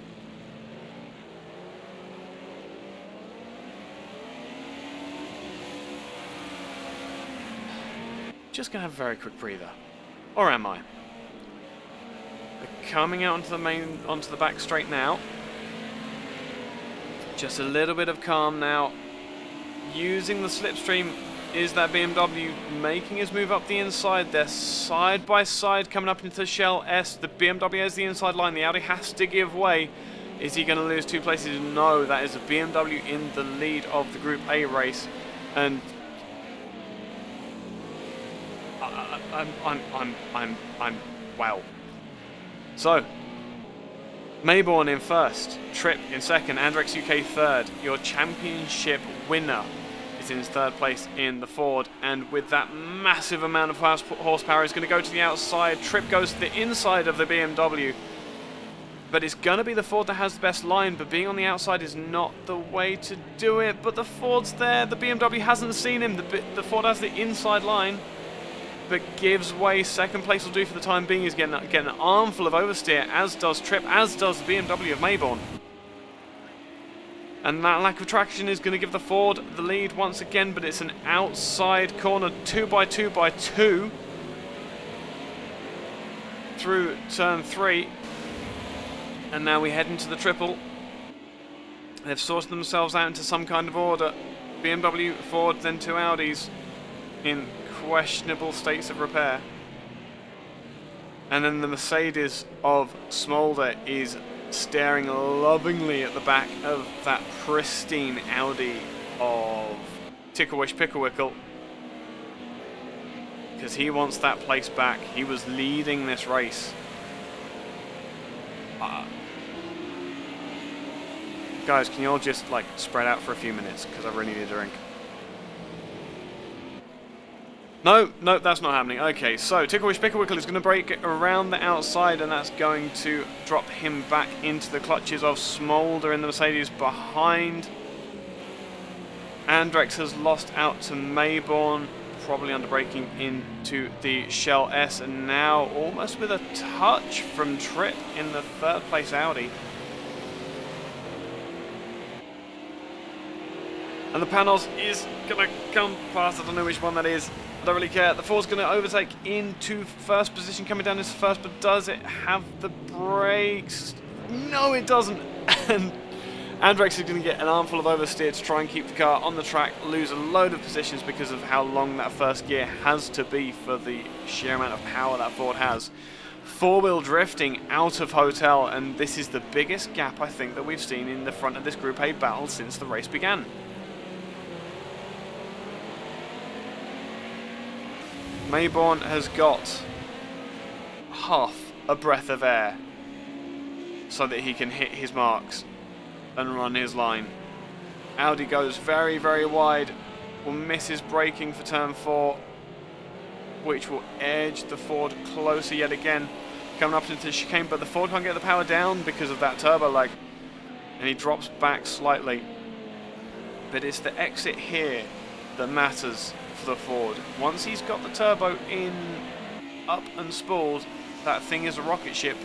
Just gonna have a very quick breather. Or am I? We're coming out onto the back straight now. Just a little bit of calm now. Using the slipstream is that BMW making his move up the inside. They're side by side coming up into the Shell S. The BMW has the inside line. The Audi has to give way. Is he going to lose 2 places? No, that is a BMW in the lead of the Group A race. And I'm wow. So Mayborn in first, Tripp in second, Andrex UK third. Your championship winner is in third place in the Ford, and with that massive amount of horsepower, is going to go to the outside. Tripp goes to the inside of the BMW, but it's going to be the Ford that has the best line, but being on the outside is not the way to do it. But the Ford's there, the BMW hasn't seen him, the Ford has the inside line, but gives way. Second place will do for the time being. He's getting an armful of oversteer, as does Tripp, as does the BMW of Mayborn. And that lack of traction is going to give the Ford the lead once again, but it's an outside corner 2x2x2 through turn 3. And now we head into the triple. They've sorted themselves out into some kind of order. BMW, Ford, then 2 Audis in questionable states of repair. And then the Mercedes of Smolder is staring lovingly at the back of that pristine Audi of Ticklewish Picklewickle, because he wants that place back. He was leading this race. Guys, can you all just like spread out for a few minutes, because I really need a drink. No, that's not happening. Okay, so Ticklewish Picklewickle is going to break around the outside, and that's going to drop him back into the clutches of Smolder in the Mercedes behind. Andrex has lost out to Mayborn, probably under braking into the Shell S, and now almost with a touch from Tripp in the third place Audi. And the Panos is going to come past. I don't know which one that is. I don't really care. The Ford's going to overtake into first position, coming down into first, but does it have the brakes? No, it doesn't. And Andrex is going to get an armful of oversteer to try and keep the car on the track, lose a load of positions because of how long that first gear has to be for the sheer amount of power that Ford has. Four-wheel drifting out of Hotel, and this is the biggest gap I think that we've seen in the front of this Group A battle since the race began. Mayborn has got half a breath of air so that he can hit his marks and run his line. Audi goes very, very wide, will miss his braking for turn 4, which will edge the Ford closer yet again, coming up into the chicane, but the Ford can't get the power down because of that turbo lag, and he drops back slightly. But it's the exit here that matters for the Ford. Once he's got the turbo in, up and spooled, that thing is a rocket ship.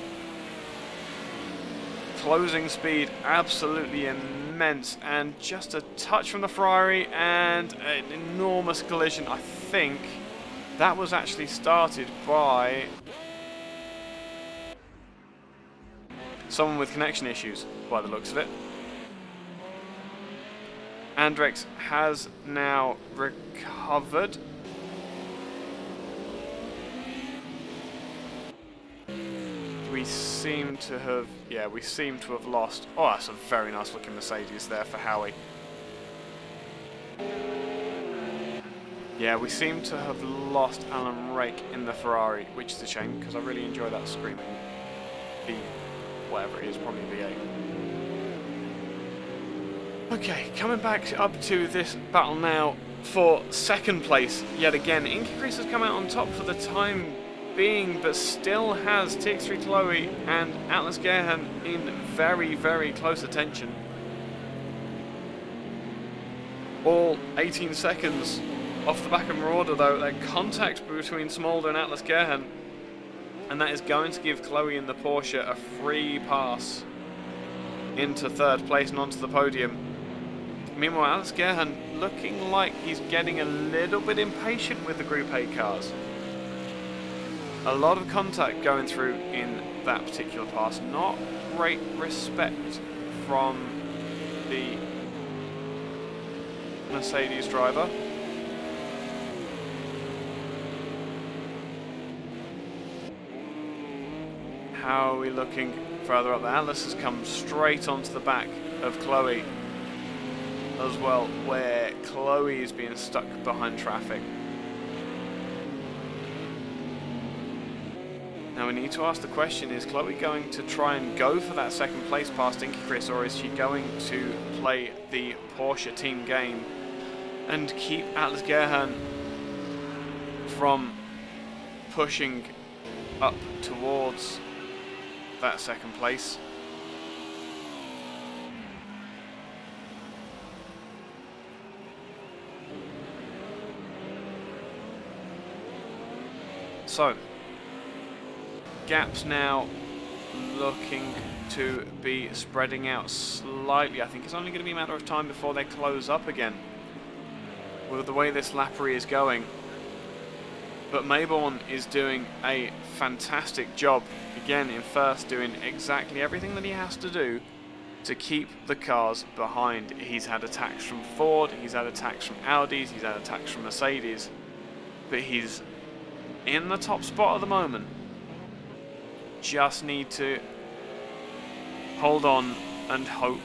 Closing speed absolutely immense, and just a touch from the Ferrari and an enormous collision. I think that was actually started by someone with connection issues by the looks of it. Andrex has now recovered. We seem to have, we seem to have lost. Oh, that's a very nice looking Mercedes there for Howie. Yeah, we seem to have lost Alan Rake in the Ferrari, which is a shame because I really enjoy that screaming V, whatever it is, probably V8. Okay, coming back up to this battle now for second place yet again. Inky Grease has come out on top for the time being, but still has TX3 Chloe and Atlas Gerhan in very, very close attention. All 18 seconds off the back of Marauder though. That contact between Smolder and Atlas Gerhan And that is going to give Chloe in the Porsche a free pass into third place and onto the podium. Meanwhile, Alex Gerhan looking like he's getting a little bit impatient with the Group A cars. A lot of contact going through in that particular pass. Not great respect from the Mercedes driver. How are we looking further up? The Atlas has come straight onto the back of Chloe as well, where Chloe is being stuck behind traffic. Now we need to ask the question, is Chloe going to try and go for that second place past Inky Chris, or is she going to play the Porsche team game and keep Atlas Gerhan from pushing up towards that second place? So, gaps now looking to be spreading out slightly. I think it's only going to be a matter of time before they close up again with the way this lappery is going. But Mayborn is doing a fantastic job, again in first, doing exactly everything that he has to do to keep the cars behind. He's had attacks from Ford, he's had attacks from Audis, he's had attacks from Mercedes, but he's in the top spot at the moment. Just need to hold on and hope.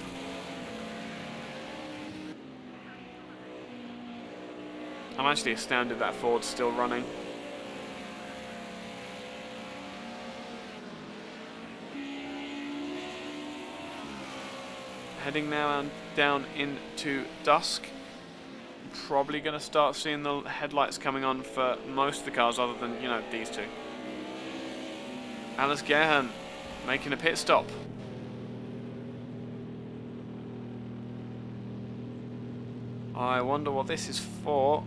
I'm actually astounded that Ford's still running. Heading now down into dusk. Probably going to start seeing the headlights coming on for most of the cars, other than, you know, these two. Alex Gerhan making a pit stop. I wonder what this is for.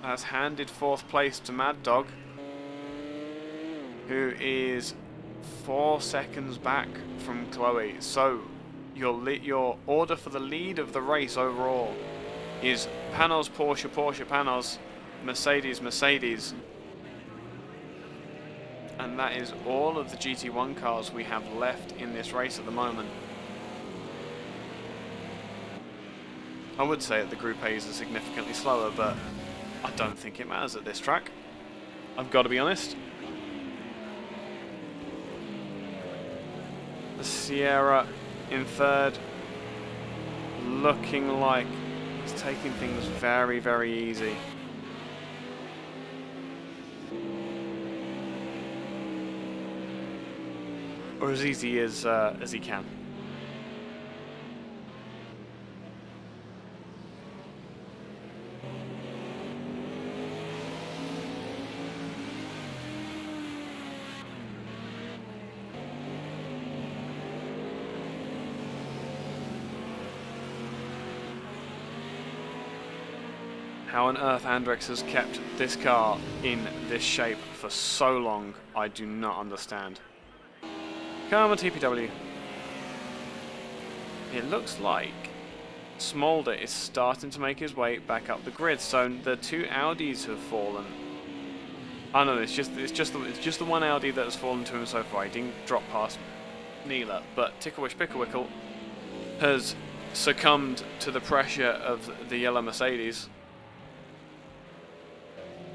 That's handed fourth place to Mad Dog, who is 4 seconds back from Chloe. So your order for the lead of the race overall is Panos, Porsche, Porsche, Panos, Mercedes, Mercedes. And that is all of the GT1 cars we have left in this race at the moment. I would say that the Group A's are significantly slower, but I don't think it matters at this track. I've got to be honest. The Sierra in third, looking like he's taking things very, very easy. Or as easy as he can. How on earth Andrex has kept this car in this shape for so long, I do not understand. Come on, TPW. It looks like Smolder is starting to make his way back up the grid. So the two Audis have fallen. Oh no, it's just the one Audi that has fallen to him so far. He didn't drop past Neela, but Ticklewish Picklewickle has succumbed to the pressure of the yellow Mercedes.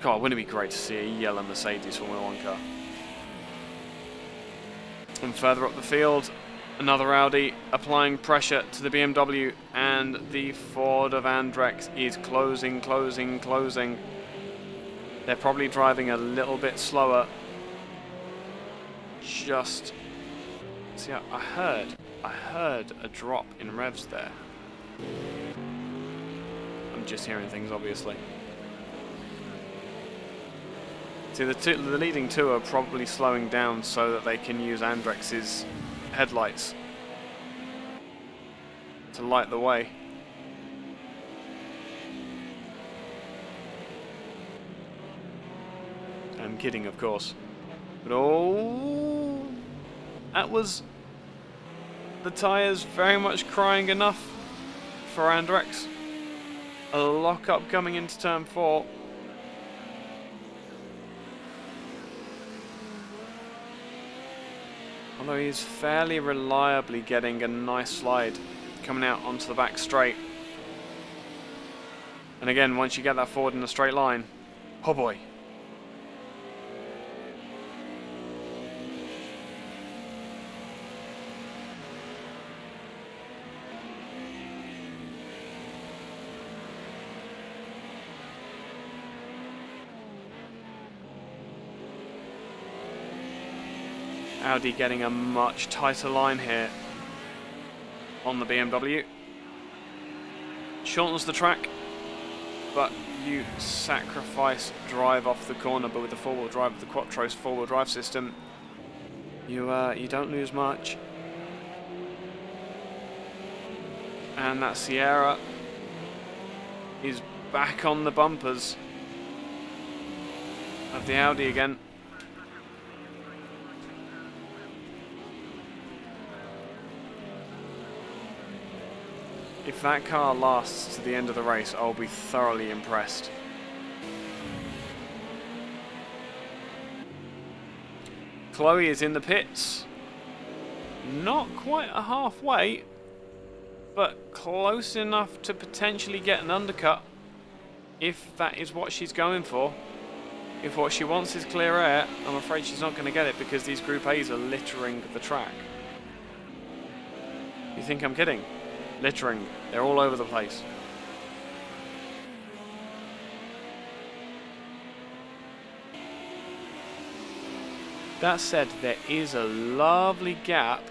God, wouldn't it be great to see a yellow Mercedes Formula 1 car? And further up the field, another Audi applying pressure to the BMW, and the Ford of Andrex is closing, closing, closing. They're probably driving a little bit slower. Just see, I heard a drop in revs there. I'm just hearing things, obviously. See, the leading two are probably slowing down so that they can use Andrex's headlights to light the way. And kidding, of course. But oh, that was the tyres very much crying enough for Andrex. A lock-up coming into turn 4. Although he's fairly reliably getting a nice slide coming out onto the back straight. And again, once you get that forward in a straight line, oh boy. Audi getting a much tighter line here on the BMW. Shortens the track, but you sacrifice drive off the corner. But with the four-wheel drive, with the Quattro's four-wheel drive system, you don't lose much. And that Sierra is back on the bumpers of the Audi again. If that car lasts to the end of the race, I'll be thoroughly impressed. Chloe is in the pits. Not quite a halfway, but close enough to potentially get an undercut if that is what she's going for. If what she wants is clear air, I'm afraid she's not going to get it because these Group A's are littering the track. You think I'm kidding? Littering. They're all over the place. That said, there is a lovely gap.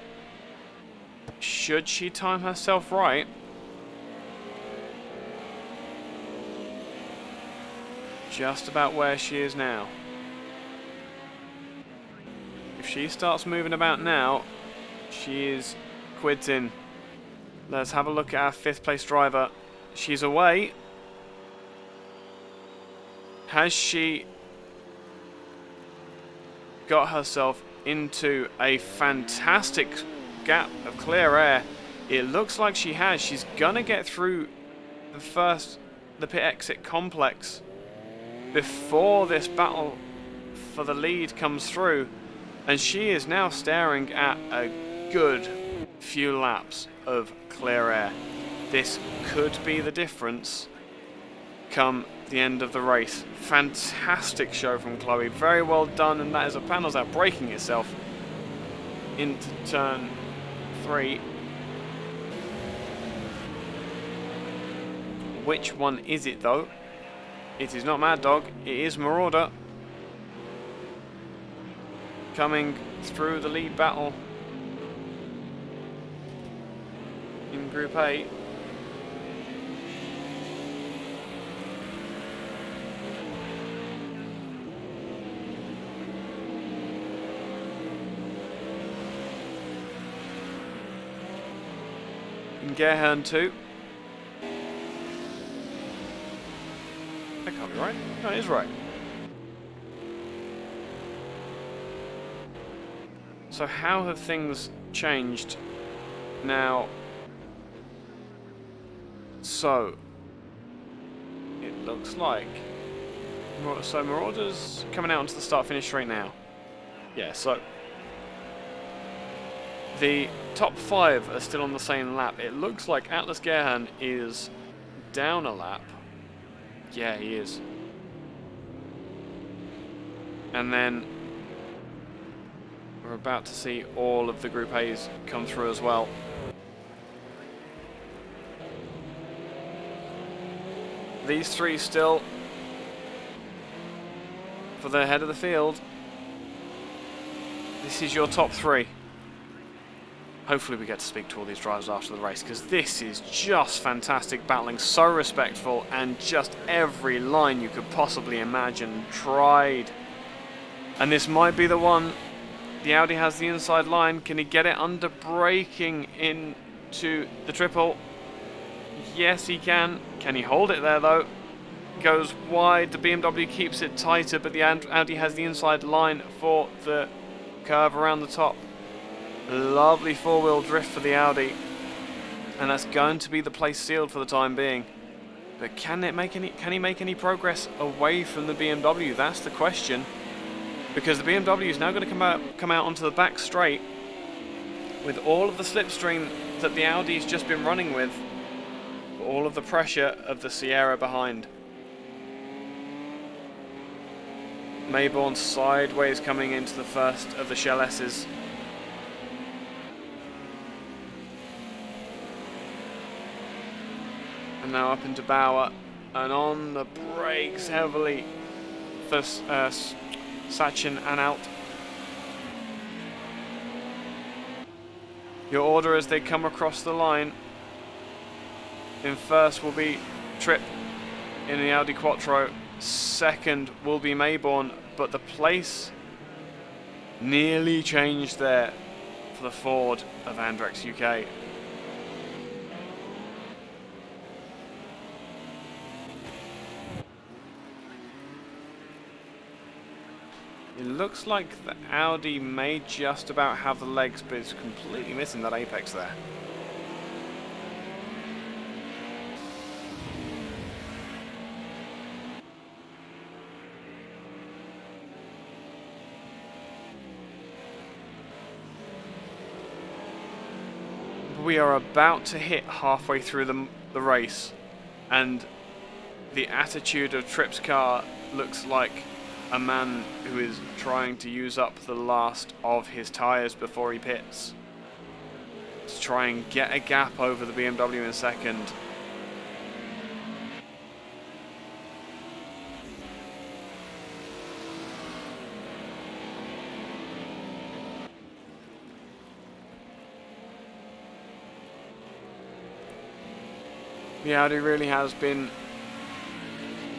Should she time herself right, just about where she is now. If she starts moving about now, she is quids in. Let's have a look at our 5th place driver. She's away. Has she got herself into a fantastic gap of clear air? It looks like she has. She's gonna get through the pit exit complex before this battle for the lead comes through, and she is now staring at a good few laps of clear air. This could be the difference come the end of the race. Fantastic show from Chloe, very well done, and that is a panels out braking itself into turn 3. Which one is it though? It is not Mad Dog, it is Marauder coming through the lead battle in Group A. In Gerhern 2. That can't be right. No, it is right. So how have things changed now? So it looks like Marauder's coming out onto the start-finish straight now. Yeah, so the top 5 are still on the same lap. It looks like Atlas Gerhern is down a lap. Yeah, he is. And then we're about to see all of the Group A's come through as well. These 3 still for the head of the field. This is your top 3. Hopefully we get to speak to all these drivers after the race, because this is just fantastic battling, so respectful, and just every line you could possibly imagine tried. And this might be the one. The Audi has the inside line. Can he get it under braking into the triple? Yes, he can. Can he hold it there though? goes wide. The BMW keeps it tighter, but the Audi has the inside line for the curve around the top. Lovely four-wheel drift for the Audi, and that's going to be the place sealed for the time being. But can he make any progress away from the BMW? That's the question, because the BMW is now going to come out onto the back straight with all of the slipstream that the Audi's just been running with, all of the pressure of the Sierra behind. Mayborn sideways coming into the first of the Shell S's. And now up into Bauer, and on the brakes heavily for Sachin and out. Your order as they come across the line: in first will be Tripp in the Audi Quattro, second will be Mayborn, but the place nearly changed there for the Ford of Andrex UK. It looks like the Audi may just about have the legs, but it's completely missing that apex there. We are about to hit halfway through the race, and the attitude of Tripp's car looks like a man who is trying to use up the last of his tyres before he pits, to try and get a gap over the BMW in second. The Audi really has been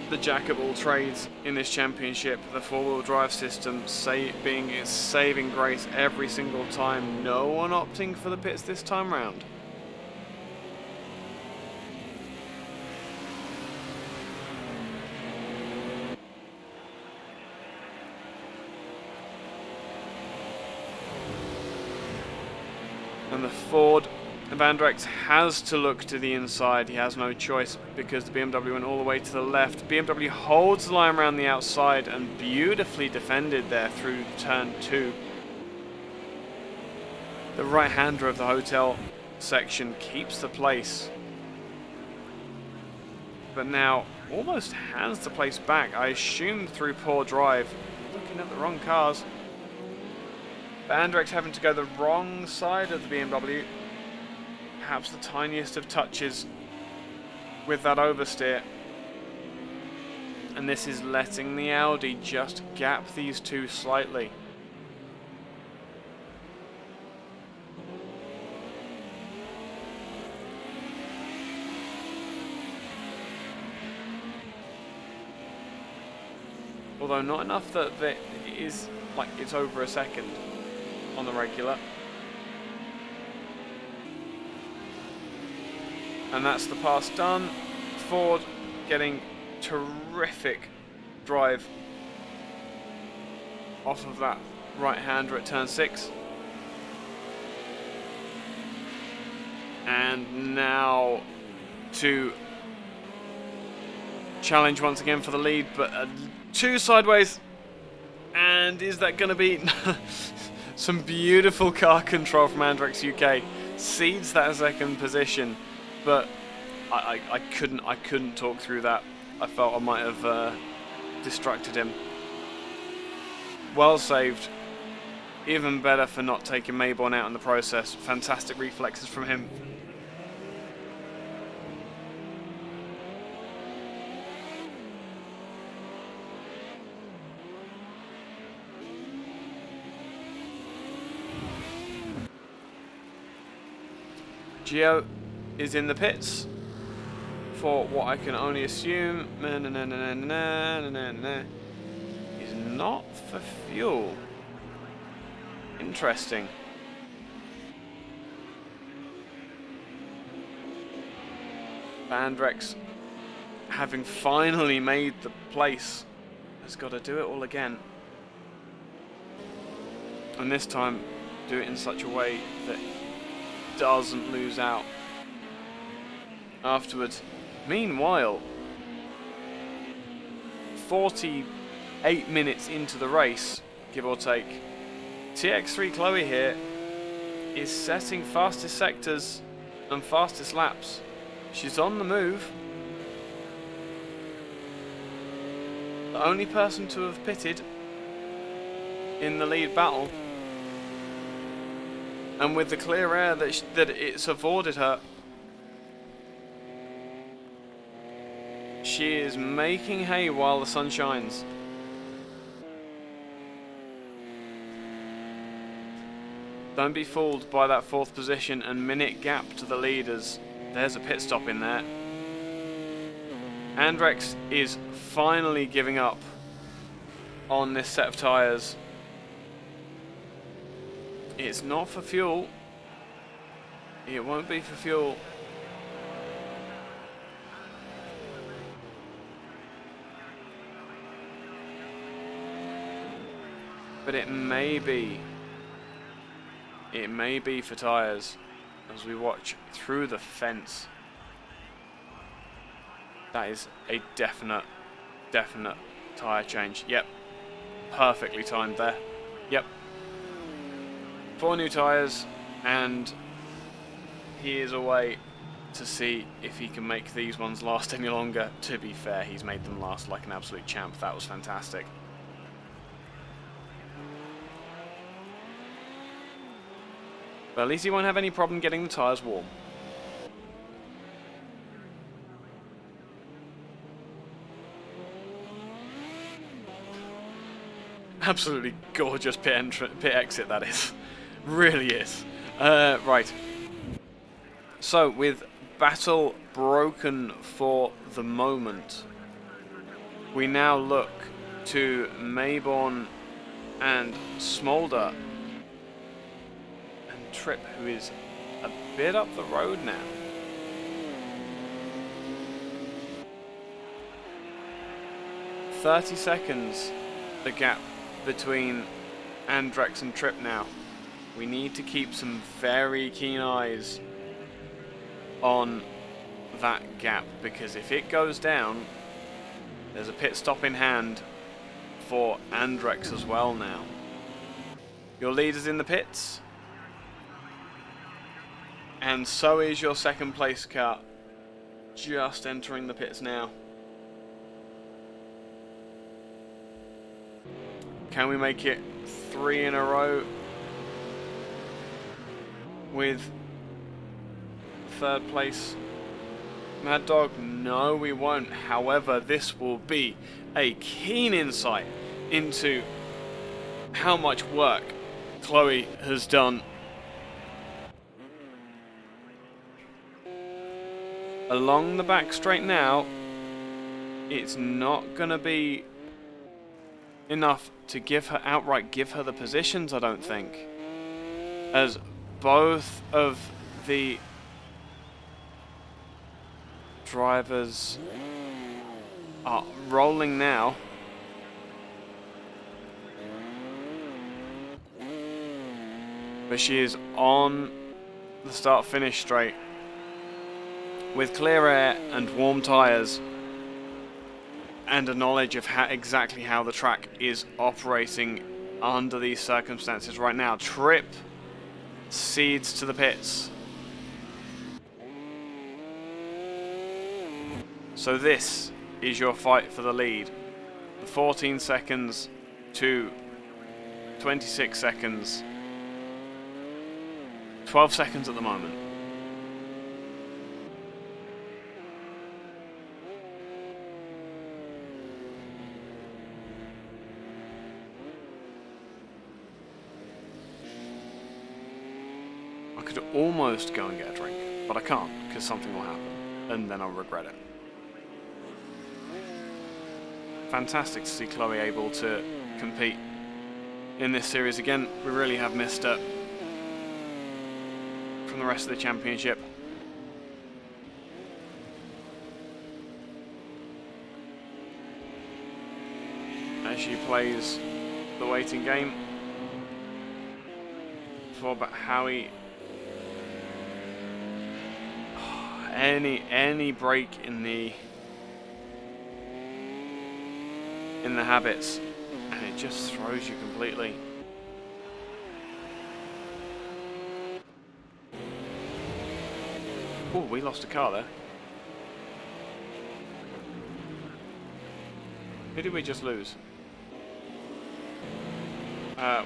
the jack of all trades in this championship. The four-wheel drive system being its saving grace every single time. No one opting for the pits this time round. And the Ford of Andrex has to look to the inside. He has no choice because the BMW went all the way to the left. BMW holds the line around the outside and beautifully defended there through turn 2. The right-hander of the hotel section keeps the place, but now almost hands the place back, I assume through poor drive. Looking at the wrong cars. But Andrex having to go the wrong side of the BMW. Perhaps the tiniest of touches with that oversteer, and this is letting the Audi just gap these two slightly. Although not enough that it is like it's over a second on the regular. And that's the pass done. Ford getting terrific drive off of that right-hander at turn 6. And now to challenge once again for the lead, but two sideways. And is that going to be some beautiful car control from Andrex UK? Cedes that second position. But I couldn't talk through that. I felt I might have distracted him. Well saved. Even better for not taking Mayborn out in the process. Fantastic reflexes from him. Gio is in the pits for what I can only assume is not for fuel. Interesting. Andrex having finally made the place, has got to do it all again. And this time, do it in such a way that he doesn't lose out afterwards. Meanwhile, 48 minutes into the race, give or take, TX3 Chloe here is setting fastest sectors and fastest laps. She's on the move. The only person to have pitted in the lead battle, and with the clear air that it's afforded her, she is making hay while the sun shines. Don't be fooled by that 4th position and minute gap to the leaders. There's a pit stop in there. Andrex is finally giving up on this set of tyres. It's not for fuel. It won't be for fuel. But it may be. It may be for tyres as we watch through the fence. That is a definite tyre change. Yep. Perfectly timed there. Yep. 4 new tyres, and he is away to see if he can make these ones last any longer. To be fair, he's made them last like an absolute champ. That was fantastic. But at least he won't have any problem getting the tyres warm. Absolutely gorgeous pit exit that is. Really is. Right. So with battle broken for the moment, we now look to Mayborn and Smolder. And Tripp, who is a bit up the road now. "30 seconds, the gap between Andrex and Tripp now. We need to keep some very keen eyes on that gap, because if it goes down, there's a pit stop in hand for Andrex as well now. Your leader's in the pits, and so is your second place car, just entering the pits now. Can we make it 3 in a row with 3rd place Mad Dog? No, we won't. However, this will be a keen insight into how much work Chloe has done. Along the back straight now, it's not going to be enough to outright give her the positions, I don't think, as both of the drivers are rolling now. But she is on the start-finish straight with clear air and warm tyres and a knowledge of exactly how the track is operating under these circumstances right now. Tripp cedes to the pits. So this is your fight for the lead. The 14 seconds to 26 seconds. 12 seconds at the moment. I could almost go and get a drink, but I can't because something will happen and then I'll regret it. Fantastic to see Chloe able to compete in this series again. We really have missed her from the rest of the championship. she plays the waiting game for, but Howie, any break in the habits and it just throws you completely. Oh, we lost a car there. Who did we just lose?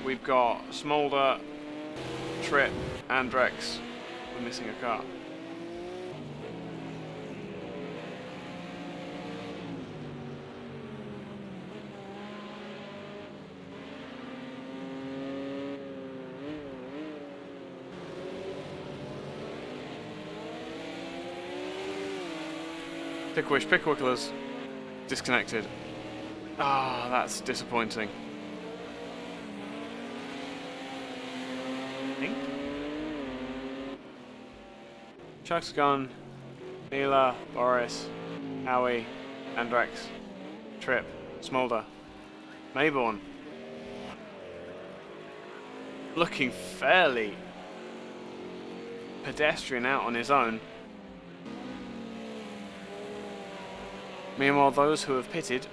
We've got Smolder, Trip, and Drex. We're missing a car. Pickwicklers disconnected. Ah, that's disappointing. Chuck's gone. Mila, Boris, Howie, Andrex, Trip, Smolder, Mayborn. Looking fairly pedestrian out on his own. Meanwhile, those who have pitted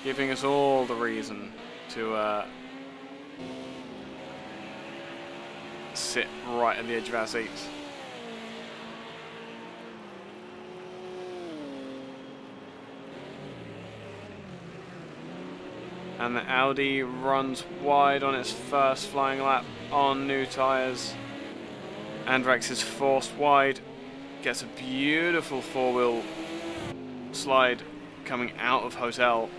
giving us all the reason to sit right at the edge of our seats. And the Audi runs wide on its first flying lap on new tyres. Andrex is forced wide, gets a beautiful four-wheel slide coming out of Hotel.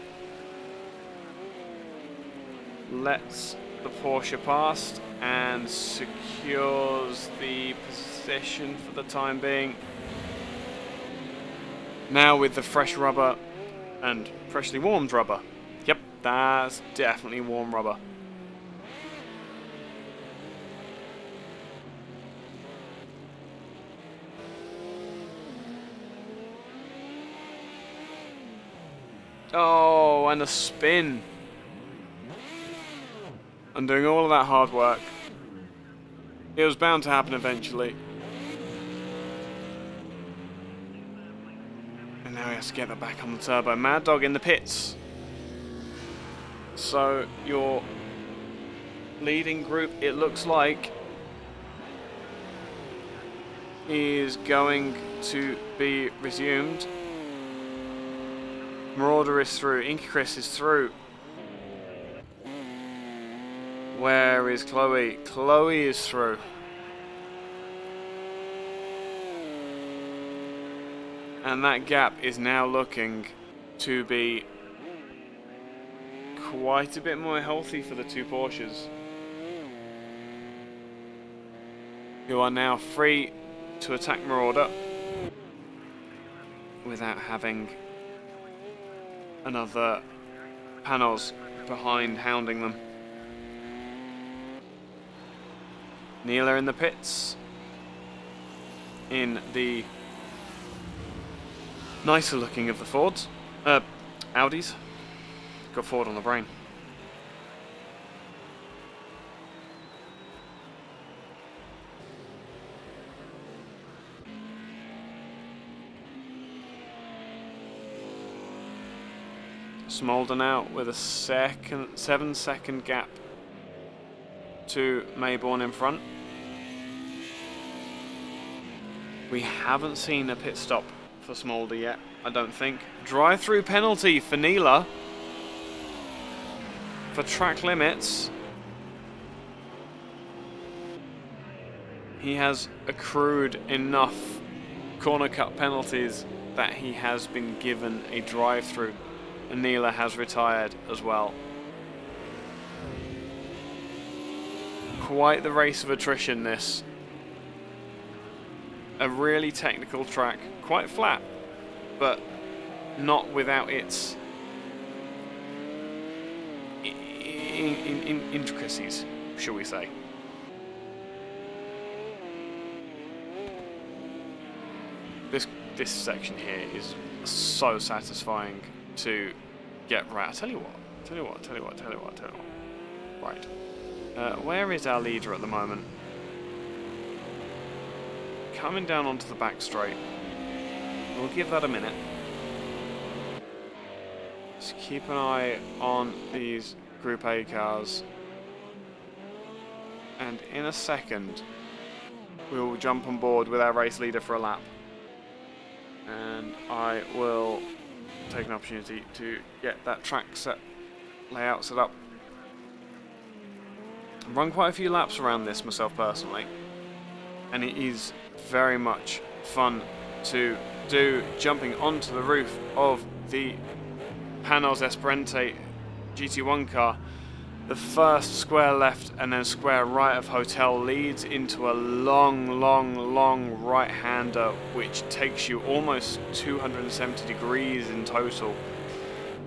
Lets the Porsche past and secures the position for the time being. Now with the fresh rubber and freshly warmed rubber. Yep, that's definitely warm rubber. Oh, and a spin. And doing all of that hard work. It was bound to happen eventually. And now he has to get that back on the turbo. Mad Dog in the pits. So your leading group, it looks like, is going to be resumed. Marauder is through. Inky Chris is through. Where is Chloe? Chloe is through. And that gap is now looking to be quite a bit more healthy for the two Porsches, who are now free to attack Marauder without having another Panos behind hounding them. Neela in the pits in the nicer looking of the Fords, Audis. Got Ford on the brain. Smolder now with a 7-second gap to Mayborn in front. We haven't seen a pit stop for Smolder yet, I don't think. Drive-through penalty for Neela for track limits. He has accrued enough corner cut penalties that he has been given a drive-through, and Neela has retired as well. Quite the race of attrition, this. A really technical track, quite flat, but not without its intricacies, shall we say. this section here is so satisfying to get right. Tell you what. Right. Where is our leader at the moment? Coming down onto the back straight. We'll give that a minute. Just keep an eye on these Group A cars. And in a second, we'll jump on board with our race leader for a lap. And I will take an opportunity to get that track layout set up. I've run quite a few laps around this myself personally, and it is very much fun to do, jumping onto the roof of the Panos Esperante GT1 car. The first square left and then square right of Hotel leads into a long right-hander, which takes you almost 270 degrees in total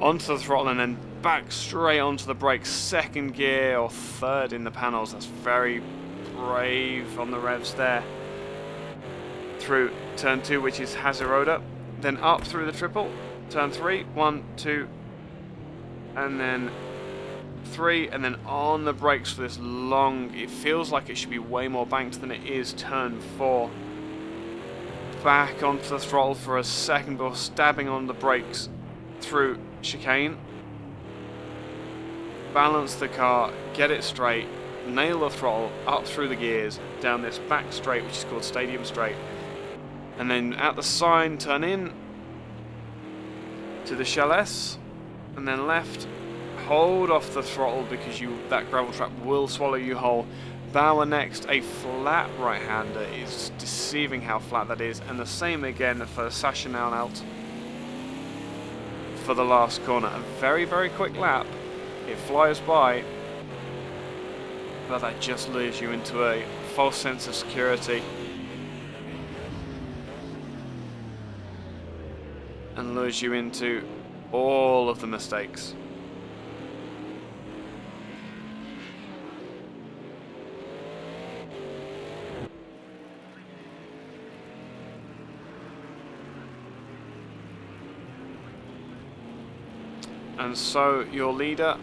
onto the throttle and then back straight onto the brakes, second gear or third in the panels. That's very brave on the revs there. Through turn 2, which is Haziroda, then up through the triple, turn 3, 1, 2, and then 3, and then on the brakes for this long, it feels like it should be way more banked than it is, turn 4. Back onto the throttle for a second before stabbing on the brakes through chicane. Balance the car, get it straight, nail the throttle up through the gears, down this back straight which is called Stadium Straight. And then at the sign, turn in to the Chalet, and then left, hold off the throttle because that gravel trap will swallow you whole. Bauer next, a flat right-hander. It's deceiving how flat that is. And the same again for Sachsenal out for the last corner. A very quick lap. It flies by, but that just lures you into a false sense of security. And lures you into all of the mistakes. And so your leader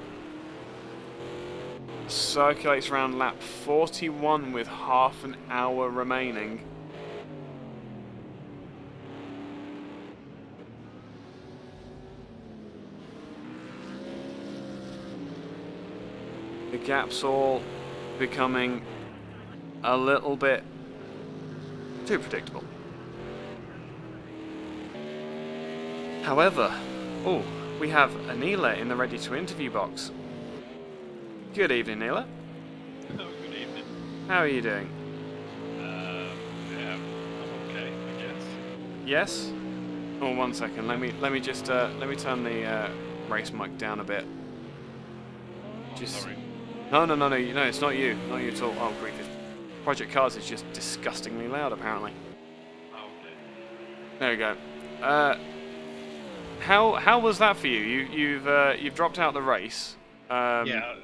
circulates around lap 41 with half an hour remaining. The gap's all becoming a little bit too predictable. However, we have Anila in the ready to interview box. Good evening, Neela. Oh, good evening. How are you doing? Yeah, I'm okay, I guess. Yes? Oh, 1 second. Let me just let me turn the race mic down a bit. Just sorry. No, it's not you. Not you at all. Oh, grief. Project Cars is just disgustingly loud, apparently. Oh, okay. There we go. How was that for you? You've dropped out the race. Yeah,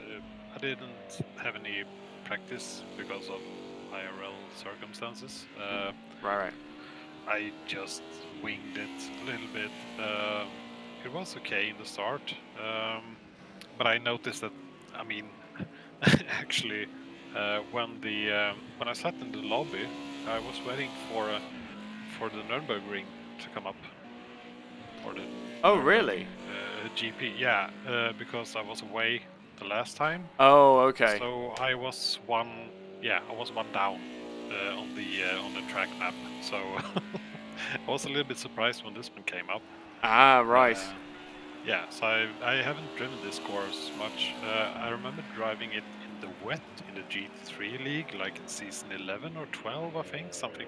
I didn't have any practice because of IRL circumstances. Right. I just winged it a little bit. It was okay in the start, but I noticed that, I mean, actually, when I sat in the lobby, I was waiting for the Nürburgring to come up. Or the Oh, really? GP, yeah, because I was away the last time. Oh, okay. So I was one down on the track map. So I was a little bit surprised when this one came up. Ah, right. Yeah, so I haven't driven this course much. I remember driving it in the wet in the GT3 league, like in season 11 or 12, I think, something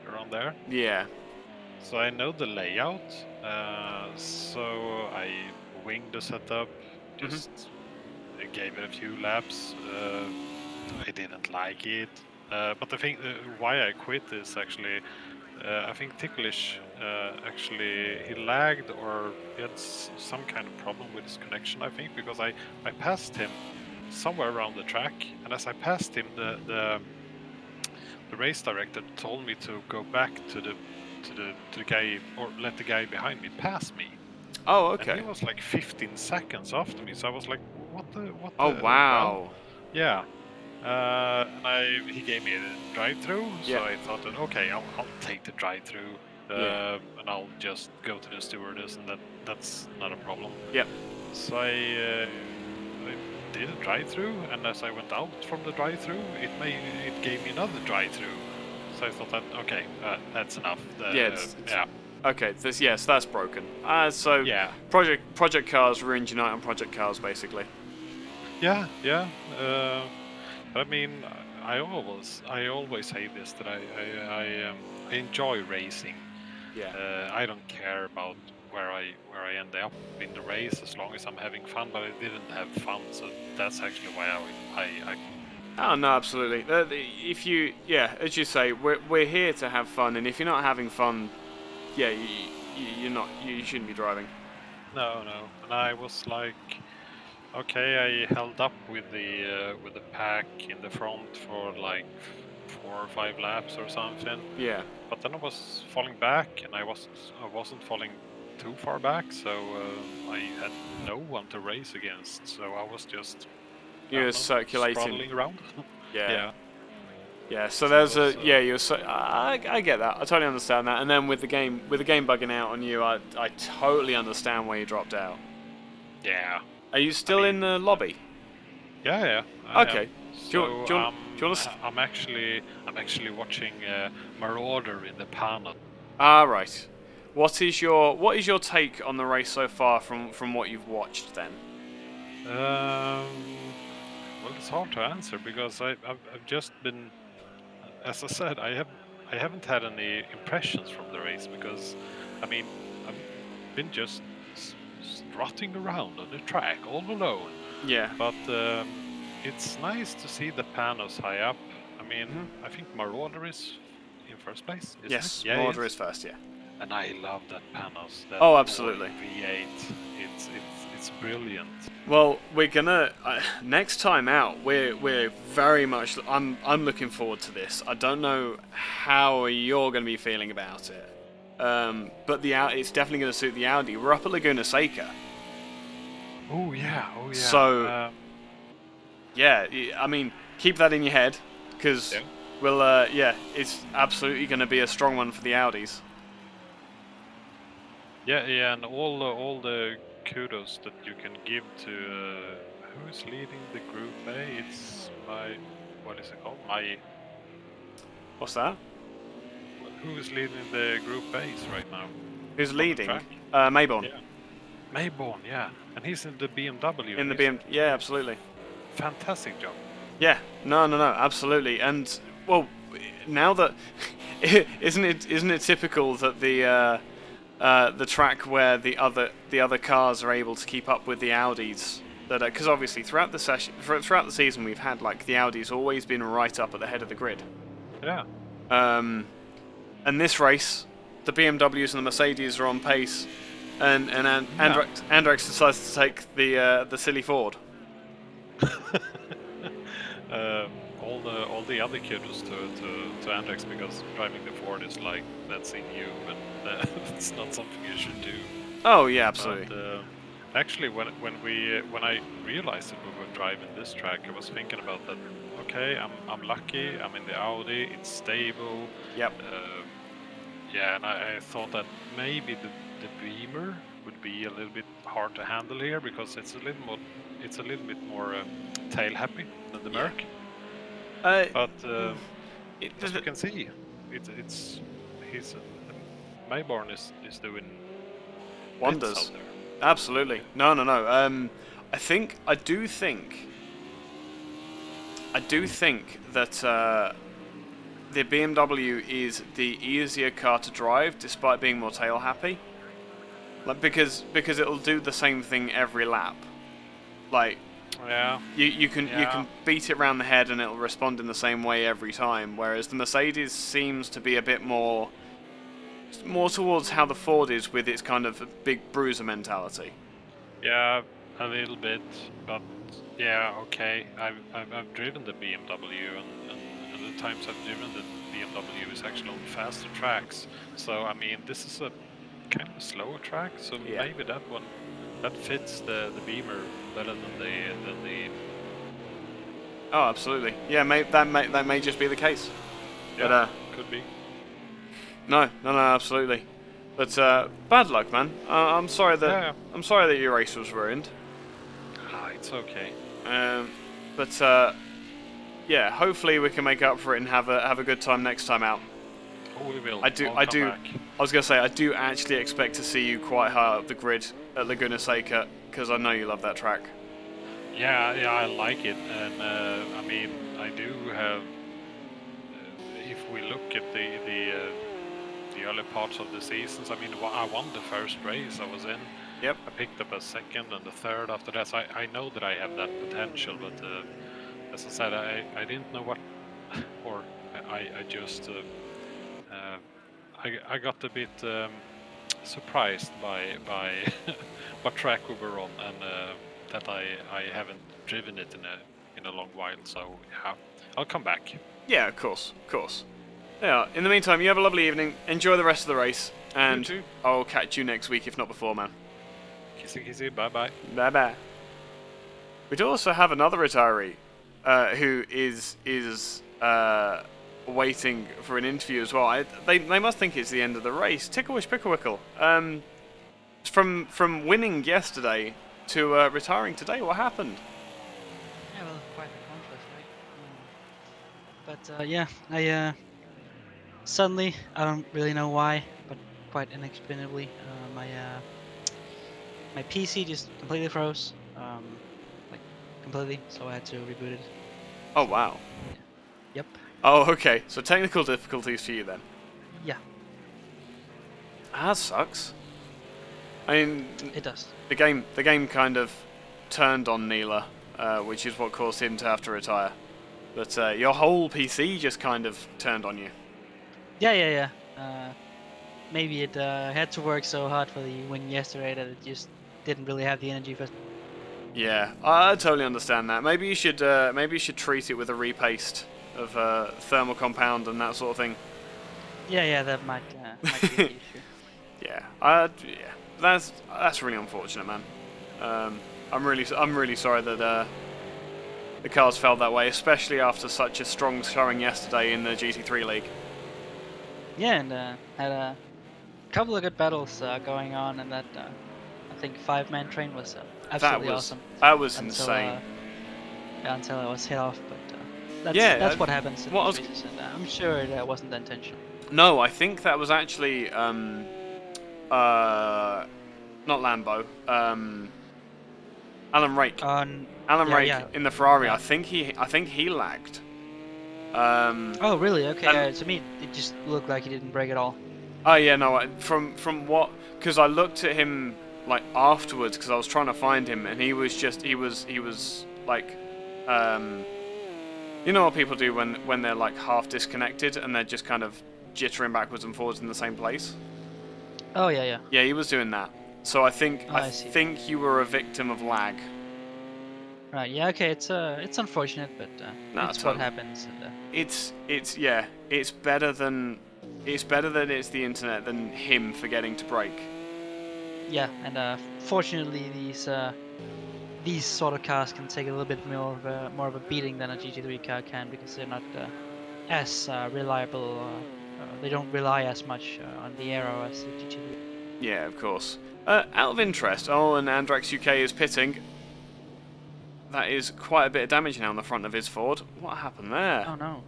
around there. Yeah. So I know the layout, so I winged the setup, just gave it a few laps. I didn't like it, but I think why I quit is actually, I think Ticklish actually he lagged or he had some kind of problem with his connection, I think, because I passed him somewhere around the track, and as I passed him, the race director told me to go back to to the guy, or let the guy behind me pass me. Oh, And okay. he was like 15 seconds after me, so I was like, what the? Oh, Well, wow. yeah. And he gave me a drive-through, so Yeah. I thought that okay, I'll take the drive-through, Yeah. and I'll just go to the stewardess, and that's not a problem. Yep. So I did a drive-through, and as I went out from the drive-through, it gave me another drive-through. So I thought that okay, that's enough. Yeah. It's Yeah. okay. Yes, that's broken. So Yeah. Project Cars ruined your night on Project Cars, basically. Yeah, yeah. But I mean, I always say this that I enjoy racing. Yeah. I don't care about where I end up in the race as long as I'm having fun. But I didn't have fun, so that's actually why I Oh no, absolutely. If you, yeah, as you say, we're here to have fun, and if you're not having fun, yeah, you're not. You shouldn't be driving. no. And I was like, okay, I held up with the pack in the front for like 4 or 5 laps or something. Yeah. But then I was falling back, and I wasn't falling too far back, so I had no one to race against. So I was just I You're don't know, circulating. struggling around. Yeah. Yeah. Yeah. So So it there's a was, yeah. I get that. I totally understand that. And then with the game bugging out on you, I totally understand why you dropped out. yeah. Are you still in the lobby? Yeah. I Okay. am. Do So you want to? I'm actually watching Marauder in the panel. Ah, right. What is your take on the race so far from what you've watched then? Well, it's hard to answer because I've just been, as I said, I haven't had any impressions from the race because, I mean, I've been just strutting around on the track all alone. Yeah. But it's nice to see the panos high up. I mean, I think Marauder is in first place, isn't Yes, it? Yeah, Marauder is first, yeah. and I love that panos. That Oh, absolutely. V8. It's brilliant. Well, we're gonna next time out. We're very much. I'm looking forward to this. I don't know how you're gonna be feeling about it, but it's definitely gonna suit the Audi. We're up at Laguna Seca. Oh yeah. So yeah, I mean, keep that in your head because it's absolutely gonna be a strong one for the Audis. Yeah, and all the kudos that you can give to who is leading the Group A. It's what is it called? What's that? Who is leading the Group A's right now? Who's leading? Track? Mayborn. Yeah. Mayborn, yeah, and he's in the BMW. In the BMW, yeah, absolutely. Fantastic job. Yeah, no, absolutely. And well, now that isn't it typical that the track where the other cars are able to keep up with the Audis, that because obviously throughout the season we've had like the Audi's always been right up at the head of the grid. Yeah. And this race, the BMWs and the Mercedes are on pace, and Andrex decides to take the silly Ford. All the other kudos to Andrex because driving the Ford is like that's in you and it's not something you should do. Oh yeah, absolutely. But, actually, when I realized that we were driving this track, I was thinking about that. Okay, I'm lucky. I'm in the Audi. It's stable. Yep. Yeah, and I thought that maybe the Beamer would be a little bit hard to handle here because it's a little bit more tail happy than the Merc. But as you can see, Mayborn is doing wonders out there. Absolutely. No. I do think that the BMW is the easier car to drive, despite being more tail happy. Like because it'll do the same thing every lap. Like yeah, you can beat it around the head and it'll respond in the same way every time. Whereas the Mercedes seems to be a bit more towards how the Ford is with its kind of big bruiser mentality. Yeah, a little bit, but yeah, okay. I've driven the BMW and and the times I've driven the BMW is actually on faster tracks. So I mean, this is a kind of slower track, so Yeah. maybe that fits the Beamer better than the. Oh, absolutely. Yeah, that may just be the case. Yeah, But could be. no, absolutely. But bad luck, man. I'm sorry that your race was ruined. Ah, it's okay. But yeah, hopefully we can make up for it and have a good time next time out. Oh, we will. I do. Back. I was gonna say I do actually expect to see you quite high up the grid at Laguna Seca because I know you love that track. Yeah, I like it, and I mean, I do have. If we look at the early parts of the seasons, I mean, I won the first race I was in. Yep. I picked up a second and a third after that. So I know that I have that potential, but as I said, I didn't know what, or I just I got a bit surprised by what track we were on, and that I haven't driven it in a long while. So yeah, I'll come back. Yeah, of course. Yeah. In the meantime, you have a lovely evening. Enjoy the rest of the race, and You too. I'll catch you next week, if not before, man. Kissy, bye bye. Bye bye. We do also have another retiree who is waiting for an interview as well. They must think it's the end of the race. Ticklewish Picklewickle. From winning yesterday to retiring today, what happened? Yeah, well, quite the contrast, right? But yeah, I suddenly, I don't really know why, but quite inexplicably, my PC just completely froze, like completely. So I had to reboot it. Oh So, wow. yeah. Yep. Oh okay. So technical difficulties for you then. Yeah, That sucks. I mean, it does. the game kind of turned on Neela, which is what caused him to have to retire. But your whole PC just kind of turned on you. Yeah. Maybe it had to work so hard for the win yesterday that it just didn't really have the energy for. Yeah, I totally understand that. Maybe you should treat it with a repaste of thermal compound and that sort of thing. Yeah, that might be the issue. Yeah, that's really unfortunate, man. I'm really sorry that the cars felt that way, especially after such a strong showing yesterday in the GT3 League. Yeah, and had a couple of good battles going on, and that I think 5-man train was absolutely awesome. That was until, insane. Until I was hit off, but that's what happens in these races, and I'm sure it wasn't the intention. No, I think that was actually not Lambo. Alan Rake. Alan Rake in the Ferrari. Yeah. I think he lagged. Oh really? Okay. To me, it just looked like he didn't brake at all. Oh yeah, no. From what? Because I looked at him like afterwards because I was trying to find him, and he was like, you know what people do when they're like half disconnected and they're just kind of jittering backwards and forwards in the same place. Oh yeah. Yeah, he was doing that. So I think I see. think you were a victim of lag. Right. Yeah. Okay. It's unfortunate, but it's what happens. And, it's better than it's the internet than him forgetting to brake. Yeah, and fortunately these sort of cars can take a little bit more of a beating than a GT3 car can, because they're not as reliable. They don't rely as much on the aero as the GT3. Yeah, of course. Out of interest, and Andrax UK is pitting. That is quite a bit of damage now on the front of his Ford. What happened there? Oh no.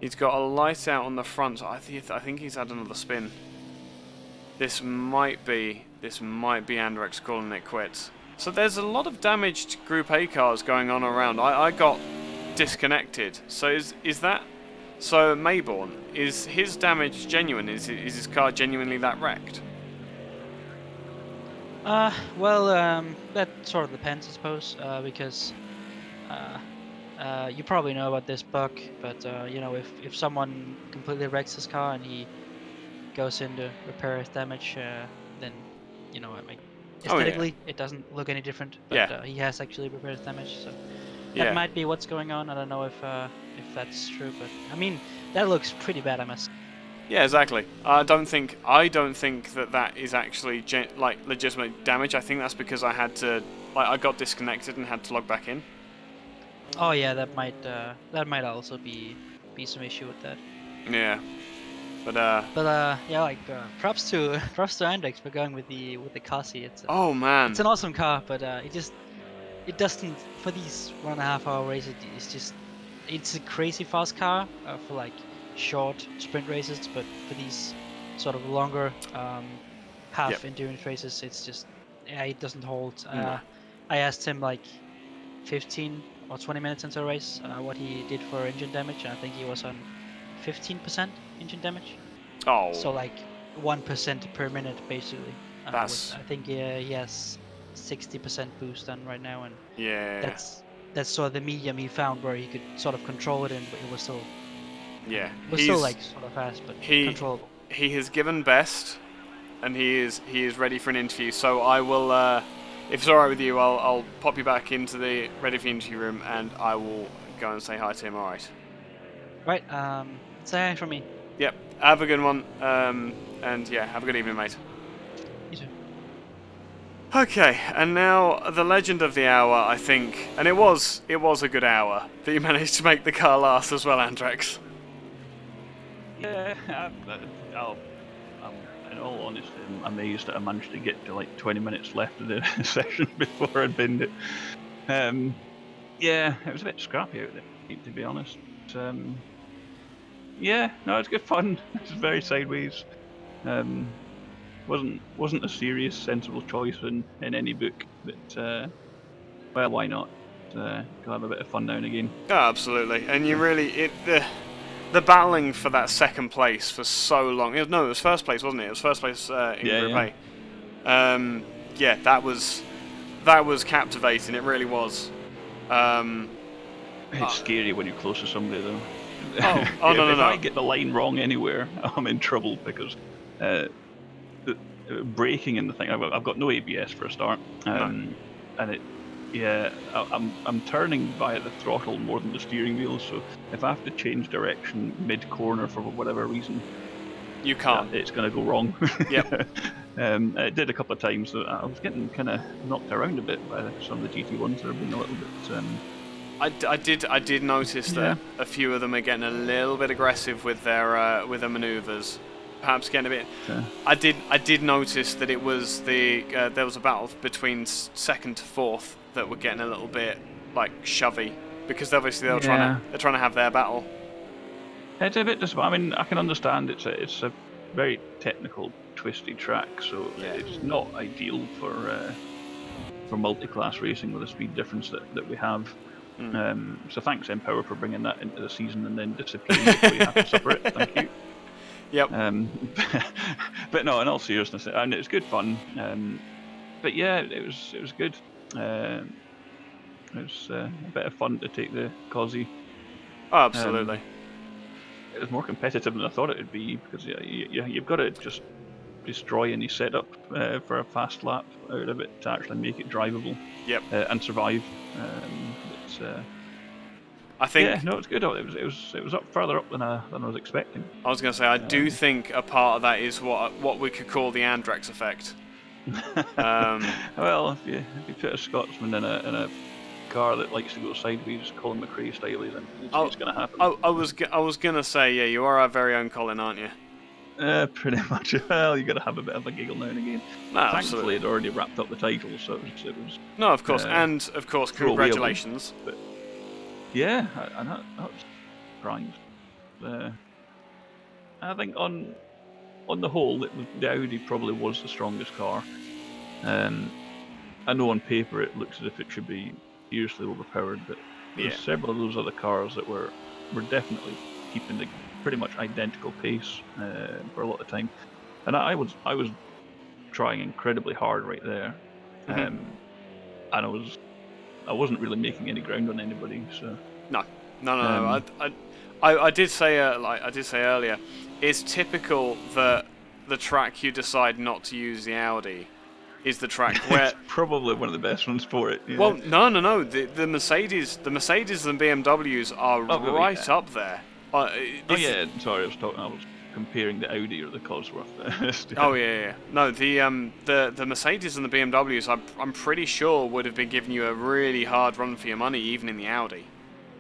He's got a light out on the front. I think he's had another spin. This might be Andrax calling it quits. So there's a lot of damaged Group A cars going on around. I got disconnected. So is that... So Mayborn, is his damage genuine? Is his car genuinely that wrecked? Well, that sort of depends, I suppose, because you probably know about this bug, but you know, if someone completely wrecks his car and he goes in to repair his damage, then you know, I mean, aesthetically it doesn't look any different, but he has actually repaired his damage. So Yeah. That might be what's going on. I don't know if that's true, but I mean that looks pretty bad. I must. Yeah, exactly. I don't think that is actually like legitimate damage. I think that's because I had to I got disconnected and had to log back in. Oh yeah, that might also be some issue with that. Yeah, but Yeah, like props to props to Andex for going with the Kasi. oh man, It's an awesome car, but it doesn't for these 1.5 hour races. It's a crazy fast car for like short sprint races, but for these sort of longer half endurance races, it's just it doesn't hold. I asked him like 15 or 20 minutes into a race what he did for engine damage, and I think he was on 15% engine damage. oh, So like 1% per minute basically. that's I think he has 60% boost on right now, and yeah, that's sort of the medium he found where he could sort of control it, and it was still like sort of fast, but controllable. He has given best, and he is ready for an interview. So I will, if it's alright with you, I'll pop you back into the ready for interview room, and I will go and say hi to him. Alright. Right. Say hi from me. Yep. Have a good one. And yeah, have a good evening, mate. You too. Okay, and now the legend of the hour, I think, and it was a good hour that you managed to make the car last as well, Andrex. Yeah, in all honesty, I'm amazed that I managed to get to like 20 minutes left of the session before I'd binned it. Yeah, it was a bit scrappy out there, to be honest. Yeah, no, it's good fun. It's very sideways. Wasn't a serious, sensible choice in any book, but well, why not? Go have a bit of fun now and again. Oh, absolutely, and you really the battling for that second place for so long. It was first place, wasn't it? It was first place in Group A. Yeah, that was captivating. It really was. It's scary when you're close to somebody, though. Oh no, if no. I get the line wrong anywhere, I'm in trouble because braking in the thing. I've got no ABS for a start, and I'm turning via the throttle more than the steering wheel. So if I have to change direction mid corner for whatever reason, you can't. It's going to go wrong. Yep. It did a couple of times. So I was getting kind of knocked around a bit by some of the GT1s that have been a little bit. I did notice that a few of them are getting a little bit aggressive with their manoeuvres, perhaps getting a bit. I did notice that it was there was a battle between second to fourth that were getting a little bit like shovey because obviously they're trying to have their battle. It's a bit disappointing. I mean, I can understand it's a very technical, twisty track, so it's not ideal for multi-class racing with the speed difference that we have. So thanks Empower for bringing that into the season and then disappearing before you have to suffer it. Thank you. Yep. But no, in all seriousness, and it's good fun. But yeah, it was good. It was a bit of fun to take the Cosy. Oh, absolutely. It was more competitive than I thought it would be because you've got to just destroy any setup for a fast lap out of it to actually make it drivable. Yep. And survive. I think. Yeah, no, it's good. It was up further up than I was expecting. I was going to say I do think a part of that is what we could call the Andrex effect. Well, if you put a Scotsman in a car that likes to go sideways, Colin McRae style, then it's going to happen. I was going to say, yeah, you are our very own Colin, aren't you? Pretty much. Well, you got to have a bit of a giggle now and again. No, Thankfully, absolutely. it already wrapped up the title, so it was. No, of course, and of course, congratulations. But yeah, I was surprised. I think on the whole, the Audi probably was the strongest car. I know on paper it looks as if it should be seriously overpowered, but there's several of those other cars that were definitely keeping the pretty much identical pace for a lot of time, and I was trying incredibly hard right there, and I wasn't really making any ground on anybody. So no. I did say earlier, it's typical that the track you decide not to use the Audi is the track where. It's probably one of the best ones for it. Yeah. Well, no. The Mercedes and BMWs are right yeah. up there. Sorry, I was comparing the Audi or the Cosworth. Oh yeah. No, the Mercedes and the BMWs, I'm pretty sure would have been giving you a really hard run for your money, even in the Audi.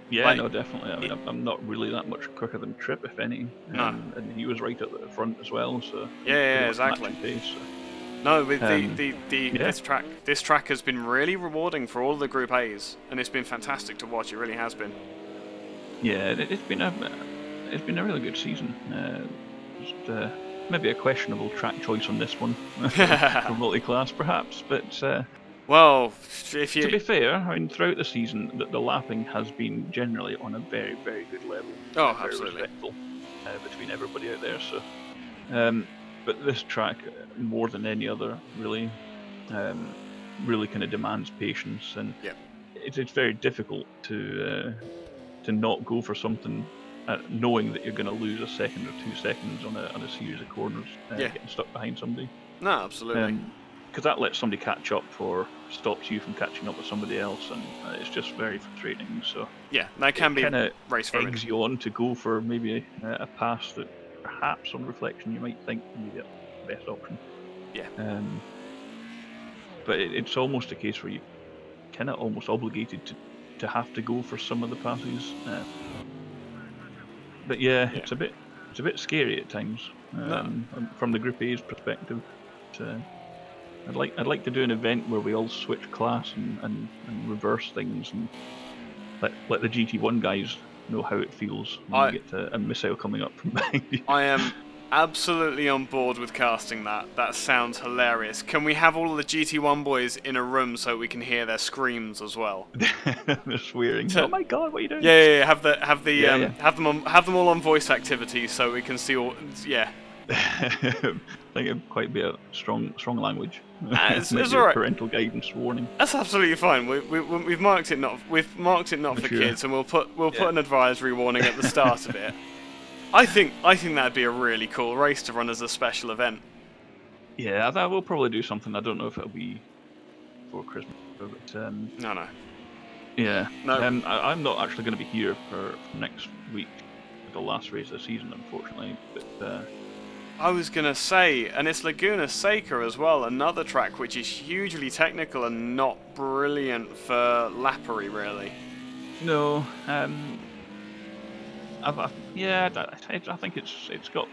Yeah, Like, no, definitely. I mean, I'm not really that much quicker than Tripp, if any. No. And he was right at the front as well, so Yeah, pretty much exactly. matching pace, so. No, with Yeah. this track has been really rewarding for all the Group A's, and it's been fantastic to watch. It really has been. Yeah, it's been a really good season. Just maybe a questionable track choice on this one for multi-class, perhaps. But well, if you to be fair, I mean, throughout the season, the lapping has been generally on a very, very good level. Oh, very absolutely. respectful between everybody out there. So, but this track, more than any other, really kind of demands patience, and Yep. it's very difficult to not go for something knowing that you're going to lose a second or 2 seconds on a series of corners, getting stuck behind somebody. No, absolutely. Because that lets somebody catch up or stops you from catching up with somebody else, and it's just very frustrating. So yeah, that can be race ruining. eggs you on to go for maybe a pass that perhaps on reflection you might think would be the best option. Yeah. But it's almost a case where you kind of almost obligated to have to go for some of the passes. But yeah, it's a bit scary at times from the Group A's perspective. I'd like to do an event where we all switch class and reverse things and let the GT1 guys know how it feels when you get a missile coming up from behind you. I am absolutely on board with casting that. That sounds hilarious. Can we have all of the GT1 boys in a room so we can hear their screams as well? They're swearing. Oh my god, what are you doing? Yeah. Have them all on voice activity so we can see all. Yeah. I think it'd quite be a strong language. It's alright. Parental guidance warning. That's absolutely fine. We've marked it not for kids, and we'll put an advisory warning at the start of it. I think that'd be a really cool race to run as a special event. Yeah, that will probably do something. I don't know if it'll be for Christmas, but No. Yeah. No. I'm not actually going to be here for next week, the last race of the season, unfortunately. But I was gonna say, and it's Laguna Seca as well, another track which is hugely technical and not brilliant for lappery, really. No. I think it's got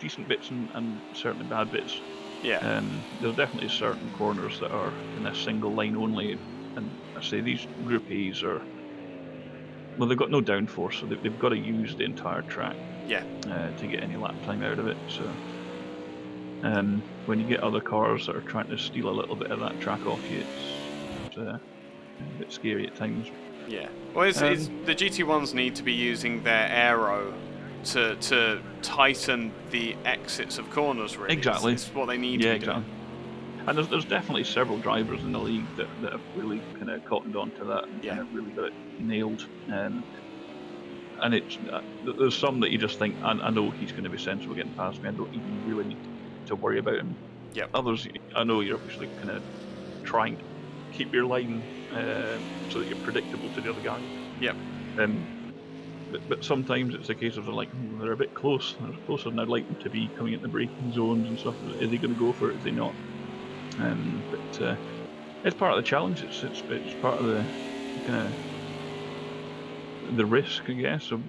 decent bits and certainly bad bits. Yeah. There's definitely certain corners that are in a single line only, and I say these Group A's are. Well, they've got no downforce, so they've got to use the entire track. Yeah. To get any lap time out of it. So, when you get other cars that are trying to steal a little bit of that track off you, it's a bit scary at times. Yeah. Well, it's the GT1s need to be using their aero to tighten the exits of corners. Really, Exactly. It's what they need to be doing. And there's definitely several drivers in the league that have really kind of cottoned on to that and kind of really got it nailed. And it's there's some that you just think, I know he's going to be sensible getting past me. I don't even really need to worry about him. Yep. Others, I know you're obviously kind of trying to keep your line so that you're predictable to the other guy. Yep. But sometimes it's a case of they're a bit close. They're closer than I'd like them to be coming into braking zones and stuff. Is he going to go for it? Is he not? But it's part of the challenge. It's part of the kind of the risk, I guess, of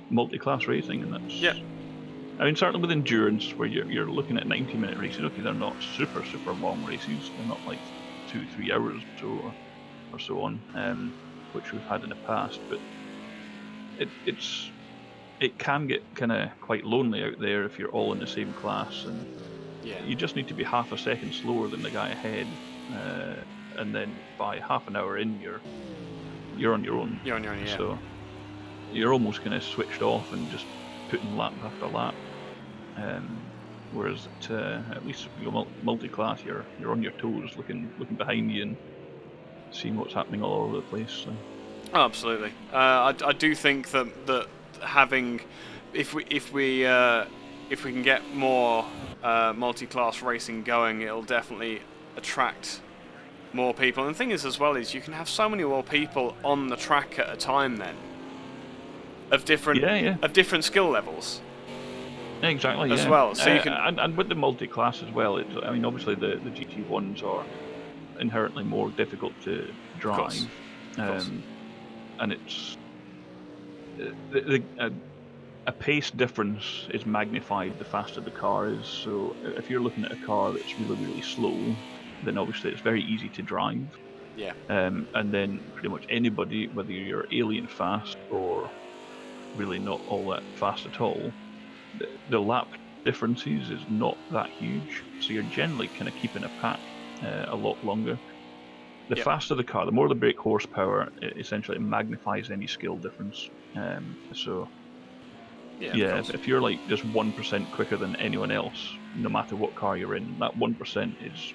multi-class racing, and that's. Yeah. I mean, certainly with endurance, where you're looking at 90-minute races. Okay, they're not super long races. They're not like 2-3 hours or so on, which we've had in the past. But it can get kind of quite lonely out there if you're all in the same class, and you just need to be half a second slower than the guy ahead, and then by half an hour in, you're on your own. You're on your own, yeah. So you're almost kind of switched off and just putting lap after lap. Whereas at least if you go multi-class, you're on your toes, looking behind you and seeing what's happening all over the place. So. Oh, absolutely. I do think that having, if we can get more multi-class racing going, it'll definitely attract more people. And the thing is, as well, is you can have so many more people on the track at a time then, of different of different skill levels. Exactly. As well, so you can and with the multi-class as well. I mean, obviously the GT1s are inherently more difficult to drive, and it's a pace difference is magnified the faster the car is. So if you're looking at a car that's really, really slow, then obviously it's very easy to drive. Yeah. And then pretty much anybody, whether you're alien fast or really not all that fast at all, the lap differences is not that huge. So you're generally kind of keeping a pack a lot longer. The faster the car, the more the brake horsepower, it essentially magnifies any skill difference. So if you're like just 1% quicker than anyone else, no matter what car you're in, that 1% is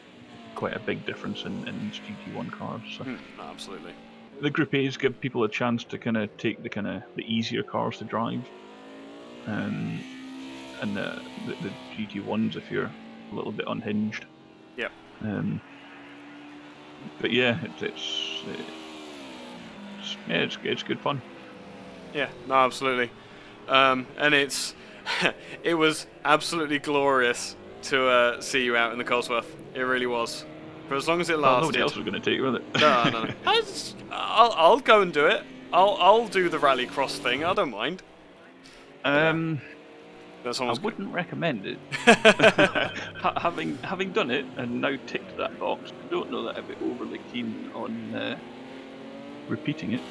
quite a big difference in these GT1 cars. So. Absolutely. The Group A's give people a chance to kind of take the easier cars to drive, and the GT1s if you're a little bit unhinged. Yep. But yeah, it's good fun. Yeah, no, absolutely. And it's it was absolutely glorious to see you out in the Cosworth. It really was. For as long as it lasted. Nobody else was going to take it, was it? No. I'll go and do it. I'll do the rallycross thing. I don't mind. I wouldn't recommend it. having done it and now ticked that box, I don't know that I'd be overly keen on repeating it.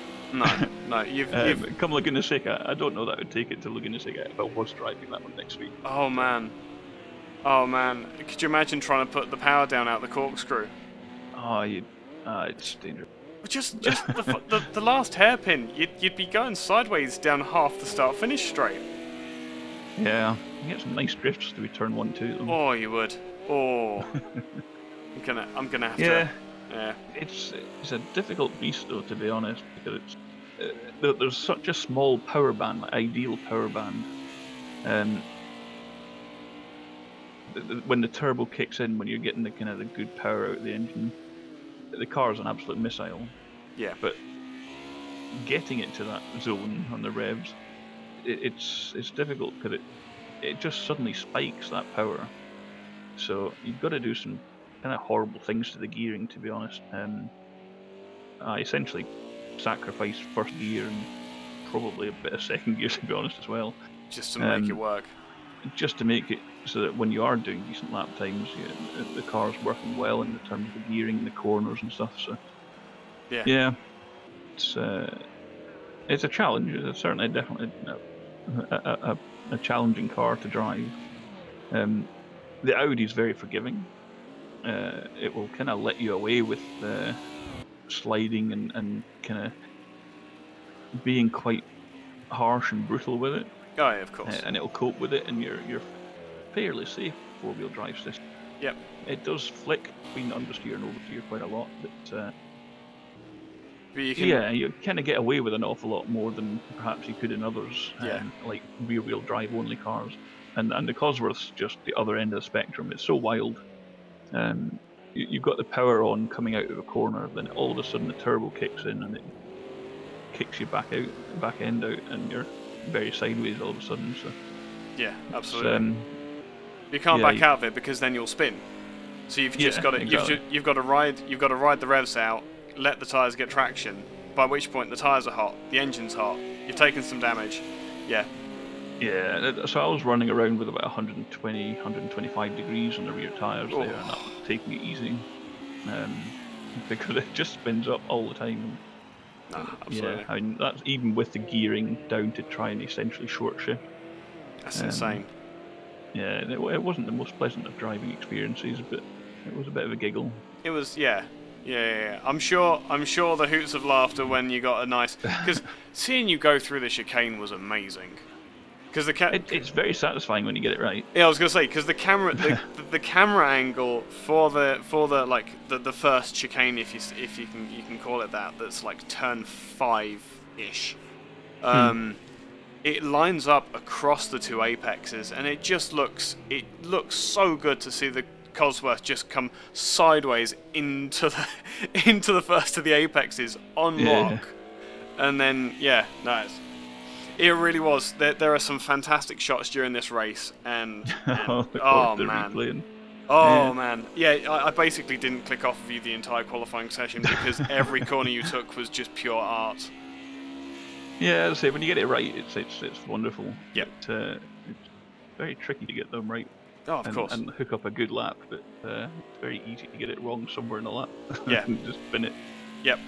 No, you've come Laguna Seca, I don't know that I would take it to Laguna Seca if I was driving that one next week. Oh man, could you imagine trying to put the power down out the corkscrew? It's dangerous. Just the last hairpin, you'd be going sideways down half the start-finish straight. Yeah, you get some nice drifts to be turn 1 2 though. Oh, you would. Oh, I'm gonna have to. Yeah. It's a difficult beast though, to be honest, because there's such a small power band, like ideal power band. When the turbo kicks in, when you're getting the kind of the good power out of the engine, the car's an absolute missile. Yeah. But getting it to that zone on the revs, it's difficult because it just suddenly spikes that power. So you've got to do some kind of horrible things to the gearing, to be honest. I essentially sacrificed first gear and probably a bit of second gear, to be honest, as well. Just to make it work. Just to make it so that when you are doing decent lap times, the car's working well in terms of the gearing and the corners and stuff. So yeah, it's a challenge. It's certainly definitely a challenging car to drive. The Audi is very forgiving. It will kind of let you away with sliding and kind of being quite harsh and brutal with it. Oh, yeah, of course. And it'll cope with it, and you're fairly safe four-wheel drive system. Yep. It does flick between understeer and oversteer quite a lot, but you can... you kind of get away with an awful lot more than perhaps you could in others, like rear-wheel drive only cars. And the Cosworth's just the other end of the spectrum. It's so wild. You've got the power on coming out of a corner, then all of a sudden the turbo kicks in and it kicks you back end out, and you're very sideways all of a sudden. So yeah, absolutely. You can't back out of it because then you'll spin. So you've just got to you've got to ride the revs out, let the tyres get traction. By which point the tyres are hot, the engine's hot. You've taken some damage. Yeah. Yeah, so I was running around with about 120, 125 degrees on the rear tyres there, and that was taking it easy, because it just spins up all the time. Absolutely. Yeah, I mean, that's even with the gearing down to try and essentially short shift. That's insane. Yeah, it wasn't the most pleasant of driving experiences, but it was a bit of a giggle. It was, yeah. I'm sure the hoots of laughter when you got a nice... Because seeing you go through the chicane was amazing. Because it's very satisfying when you get it right. Yeah, I was gonna say, because the camera the camera angle for the like the first chicane, if you can call it that, that's like turn 5-ish. It lines up across the two apexes, and it looks so good to see the Cosworth just come sideways into the into the first of the apexes on lock, and then it really was. There are some fantastic shots during this race, and oh man. Oh man, I basically didn't click off of you the entire qualifying session because every corner you took was just pure art. Yeah, as I say, when you get it right, it's wonderful. Yep. But, it's very tricky to get them right. Oh, of course. And hook up a good lap, but it's very easy to get it wrong somewhere in the lap. Yeah. And just spin it. Yep.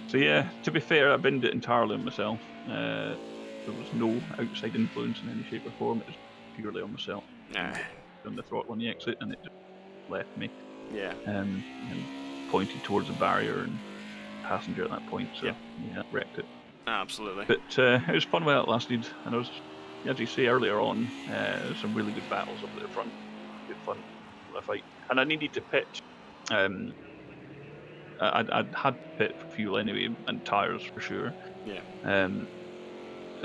So yeah, to be fair, I binned it entirely on myself. There was no outside influence in any shape or form. It was purely on myself. On the throttle on the exit, and it just left me. Yeah. And pointed towards the barrier and passenger at that point. So wrecked it. Absolutely. But it was fun while it lasted, and it was, as you say earlier on, some really good battles up at the front. Good fun for the fight. And I needed to pitch. I'd had to pit for fuel anyway, and tyres for sure. Yeah.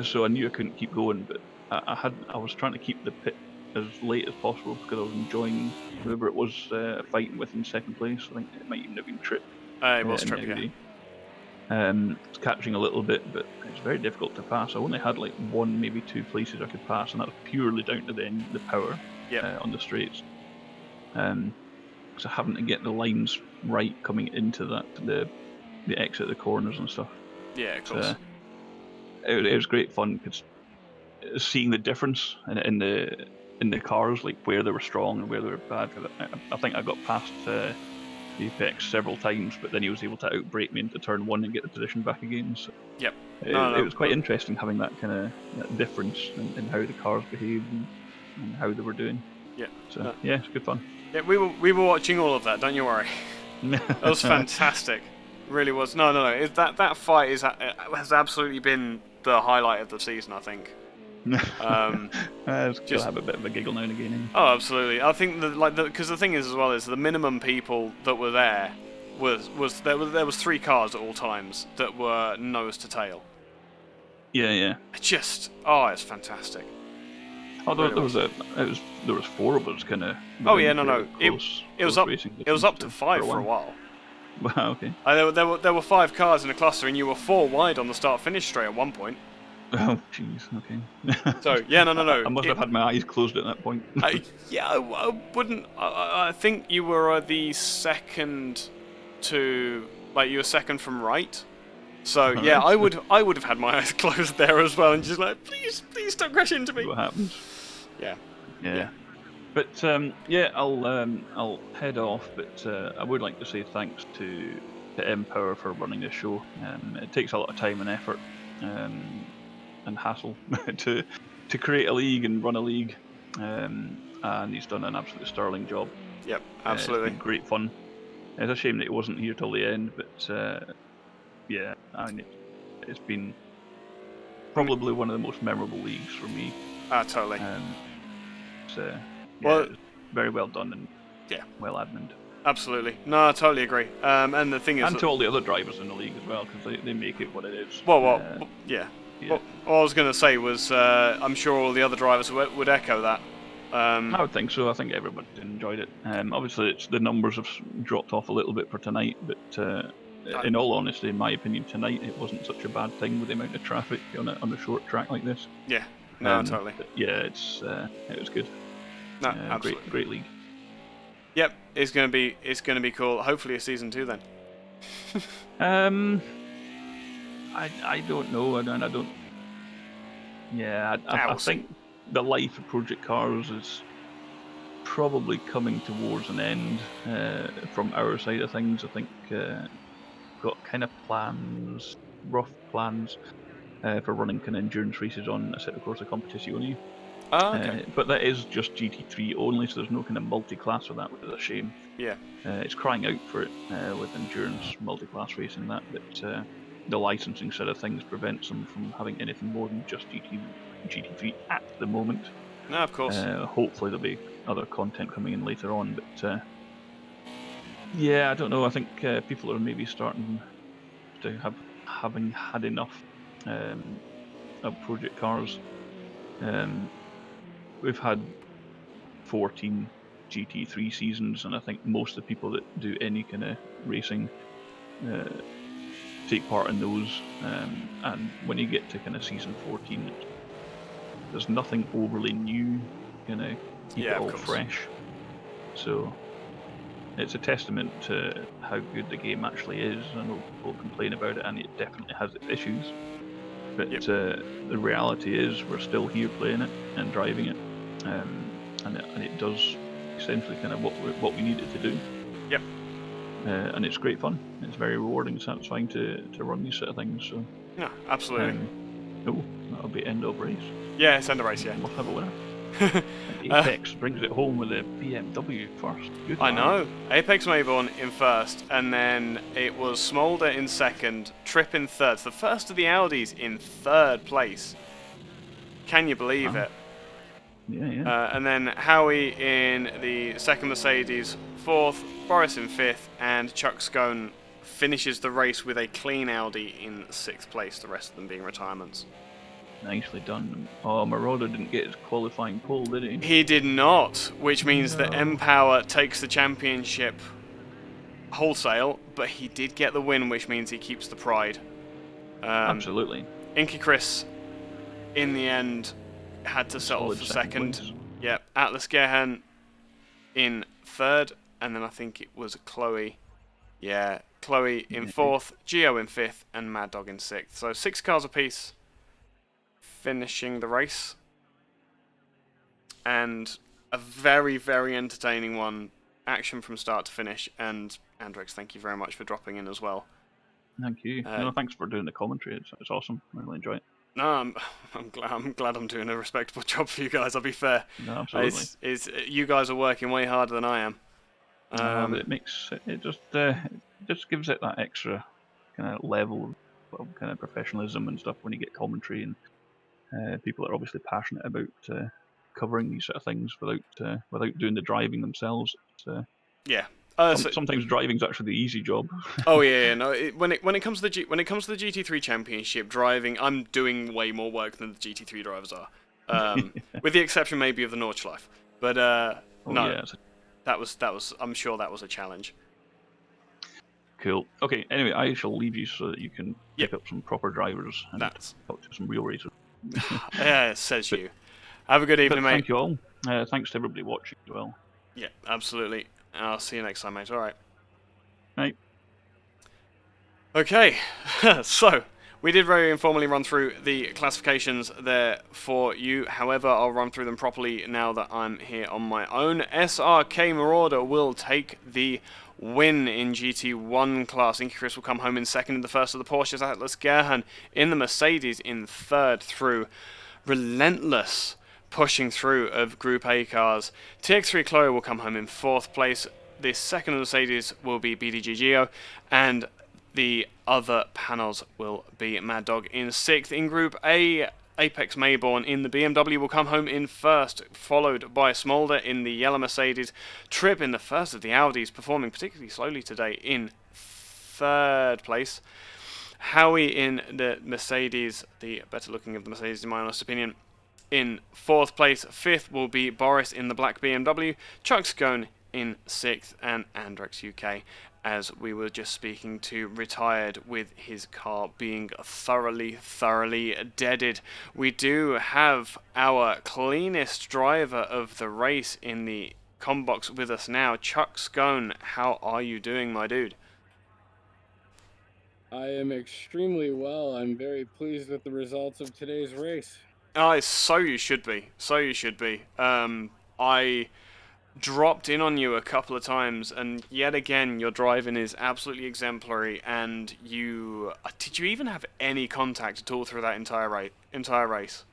So I knew I couldn't keep going, but I was trying to keep the pit as late as possible because I was enjoying whoever it was fighting with in second place. I think it might even have been Trip. It was Trip, It's catching a little bit, but it's very difficult to pass. I only had like one, maybe two places I could pass, and that was purely down to the power on the straights. So having to get the lines right coming into the exit of the corners and stuff. Yeah, of course. It was great fun because seeing the difference in the cars, like where they were strong and where they were bad. I think I got past the apex several times, but then he was able to outbrake me into turn one and get the position back again. So yep. It was quite interesting having that kind of difference in how the cars behaved and how they were doing. Yeah. So yeah, it's good fun. Yeah, we were watching all of that. Don't you worry. That was fantastic. It really was. No. That fight has absolutely been the highlight of the season, I think. Just have a bit of a giggle now and again. Oh, absolutely. I think because the thing is as well is the minimum people that were there there was 3 cars at all times that were nose to tail. Yeah. It's fantastic. Oh, there was 4 of us kind of. Oh yeah, no. It was up to 5 for a while. Wow, okay. There were 5 cars in a cluster, and you were 4 wide on the start-finish straight at one point. Oh, jeez, okay. So, yeah, no. I must have had my eyes closed at that point. I wouldn't... I think you were the second to... Like, you were second from right. So, yeah, I would have had my eyes closed there as well, and just like, please don't crash into me. See what happens. Yeah. But, I'll head off, but I would like to say thanks to Empower for running this show. It takes a lot of time and effort. And hassle to create a league and run a league, and he's done an absolutely sterling job. Yep, absolutely. It's been great fun. It's a shame that he wasn't here till the end, but it's been probably one of the most memorable leagues for me. Totally. It's very well done and well admined. Absolutely. No, I totally agree. And the thing is... And to all the other drivers in the league as well, because they make it what it is. Yeah. What I was going to say was, I'm sure all the other drivers would echo that. I would think so. I think everybody enjoyed it. Obviously, the numbers have dropped off a little bit for tonight, but in all honesty, in my opinion, tonight it wasn't such a bad thing with the amount of traffic on a short track like this. Yeah. No, totally. Yeah, it was good. No, absolutely. Great league. Yep, it's going to be cool. Hopefully, a season 2 then. I don't know. I don't. Yeah, I think the life of Project Cars is probably coming towards an end from our side of things. I think got kind of rough plans for running kind of endurance races on a set of Corsa Competizione. Oh, okay. But that is just GT3 only, so there's no kind of multi-class for that, which is a shame. Yeah. It's crying out for it with endurance multi-class racing, but the licensing side of things prevents them from having anything more than just GT3 at the moment. No, of course. Hopefully there'll be other content coming in later on, but I don't know. I think people are maybe starting to having had enough of Project Cars. We've had 14 GT3 seasons, and I think most of the people that do any kind of racing take part in those. And when you get to kind of season 14, there's nothing overly new, keep Yeah, it of all course. fresh. So it's a testament to how good the game actually is. I know people complain about it, and it definitely has its issues. But the reality is, we're still here playing it and driving it, and it does essentially kind of what we need it to do. Yep. And it's great fun. It's very rewarding and satisfying to run these sort of things. So No, absolutely. That'll be end of race. Yeah, it's end of race. Yeah. We'll have a winner. And Apex brings it home with a BMW first. Good I lad. know. Apex Mayborn in first, and then it was Smolder in second, Tripp in third. So the first of the Audis in third place. Can you believe it? Yeah. And then Howie in the second Mercedes, fourth, Boris in fifth, and Chuck Scone finishes the race with a clean Audi in sixth place, the rest of them being retirements. Nicely done. Oh, Marauder didn't get his qualifying pole, did he? He did not, which means that No. M-Power takes the championship wholesale, but he did get the win, which means he keeps the pride. Absolutely. Inky Chris, in the end, had to settle Solid for second. place. Yep, Atlas Gehan in third, and then I think it was Chloe. Yeah, Chloe in fourth, Gio in fifth, and Mad Dog in sixth. So 6 cars apiece finishing the race. And a very, very entertaining one. Action from start to finish. And Andrex, thank you very much for dropping in as well. Thank you. Thanks for doing the commentary. It's awesome. I really enjoy it. No, I'm glad I'm doing a respectable job for you guys. I'll be fair. No, absolutely. You guys are working way harder than I am. But it just gives it that extra kind of level of kind of professionalism and stuff when you get commentary and people are obviously passionate about covering these sort of things without doing the driving themselves. Yeah. Sometimes driving's actually the easy job. Oh yeah, no. When it comes to the GT3 Championship driving, I'm doing way more work than the GT3 drivers are, with the exception maybe of the Nordschleife. But no, yeah, that was. I'm sure that was a challenge. Cool. Okay. Anyway, I shall leave you so that you can pick up some proper drivers and talk to some real racers. Yeah, says you. Have a good evening, mate. Thank you all. Thanks to everybody watching as well. Yeah, absolutely. I'll see you next time, mate. All right. Right. Okay, so we did very informally run through the classifications there for you. However, I'll run through them properly now that I'm here on my own. SRK Marauder will take the win in GT1 class. Inky Chris will come home in second in the first of the Porsches. Atlas Gerhan in the Mercedes in third through relentless pushing through of Group A cars. TX3 Chloe will come home in fourth place. The second Mercedes will be BDG Geo, and the other panels will be Mad Dog in sixth. In Group A, Apex Mayborn in the BMW will come home in first, followed by Smolder in the yellow Mercedes. Tripp in the first of the Audis, performing particularly slowly today, in third place. Howie in the Mercedes, the better looking of the Mercedes in my honest opinion, in fourth place. Fifth will be Boris in the black BMW. Chuck Scone in sixth, and Andrex UK, as we were just speaking to, retired with his car being thoroughly deaded. We do have our cleanest driver of the race in the combox with us now. Chuck Scone, how are you doing, my dude? I am extremely well. I'm very pleased with the results of today's race. So you should be. I dropped in on you a couple of times, and yet again, your driving is absolutely exemplary. And did you even have any contact at all through that entire race?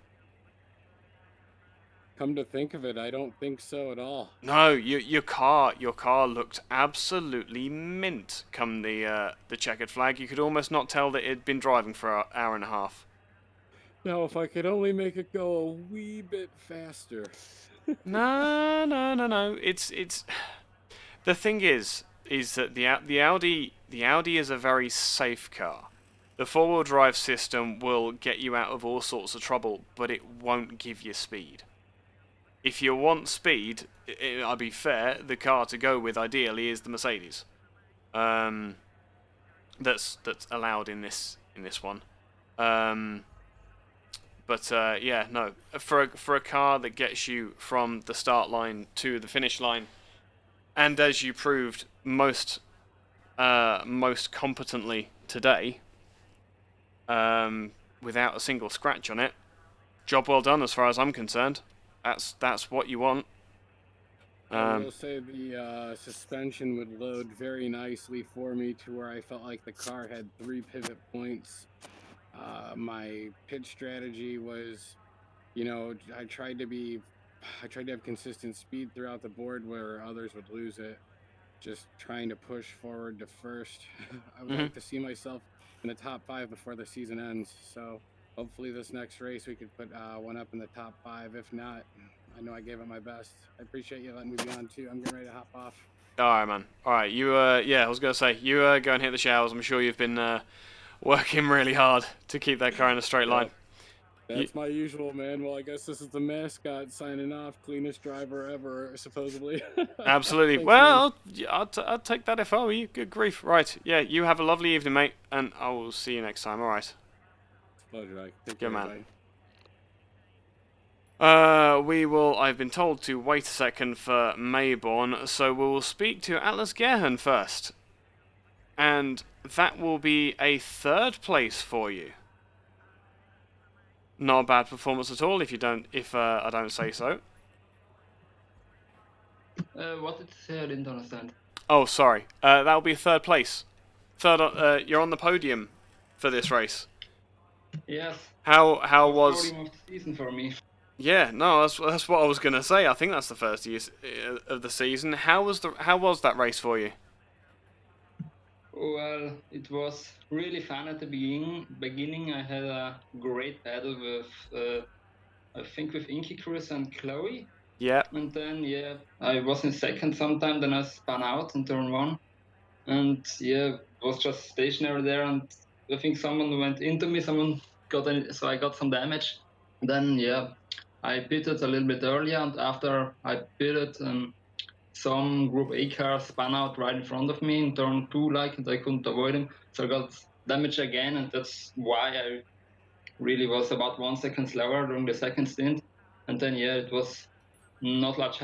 Come to think of it, I don't think so at all. No, your car looked absolutely mint. Come the checkered flag, you could almost not tell that it had been driving for an hour and a half. Now, if I could only make it go a wee bit faster. No. It's the thing is that the Audi is a very safe car. The four-wheel drive system will get you out of all sorts of trouble, but it won't give you speed. if you want speed, I'll be fair, the car to go with ideally is the Mercedes. That's allowed in this one. But yeah, no, for a car that gets you from the start line to the finish line, and as you proved most competently today, without a single scratch on it, job well done as far as I'm concerned. That's what you want. I will say the suspension would load very nicely for me to where I felt like the car had 3 pivot points. My pitch strategy was, you know, I tried to have consistent speed throughout the board where others would lose it. Just trying to push forward to first. I would like to see myself in the top 5 before the season ends. So hopefully this next race we could put one up in the top 5. If not, I know I gave it my best. I appreciate you letting me be on too. I'm getting ready to hop off. All right, man. All right, you yeah, I was gonna say you go and hit the showers. I'm sure you've been working really hard to keep that car in a straight line. That's my usual, man. Well, I guess this is the mascot signing off. Cleanest driver ever, supposedly. Absolutely. Thanks, Well, I'll take that if I were you. Good grief. Right. Yeah, you have a lovely evening, mate, and I will see you next time. All right. Pleasure, Ike. Take Good care, man. bye. We will. I've been told to wait a second for Mayborn, so we'll speak to Atlas Gerhan first, and that will be a 3rd place for you. Not a bad performance at all, if I don't say so. What did you say? I didn't understand. Oh, sorry. That'll be 3rd place. You're on the podium for this race. Yes. How was? Podium of the season for me. Yeah, no, that's what I was gonna say. I think that's the first of the season. How was that race for you? Well, it was really fun at the beginning. I had a great battle with, I think, with Inky Cruz and Chloe. Yeah. And then, yeah, I was in second sometime. Then I spun out in turn 1. And, yeah, was just stationary there. And I think someone went into me. Someone so I got some damage. And then, yeah, I pitted a little bit earlier. And after I pitted, some Group A car spun out right in front of me in turn 2, and I couldn't avoid him. So I got damage again, and that's why I really was about 1 second slower during the second stint. And then, yeah, it was not much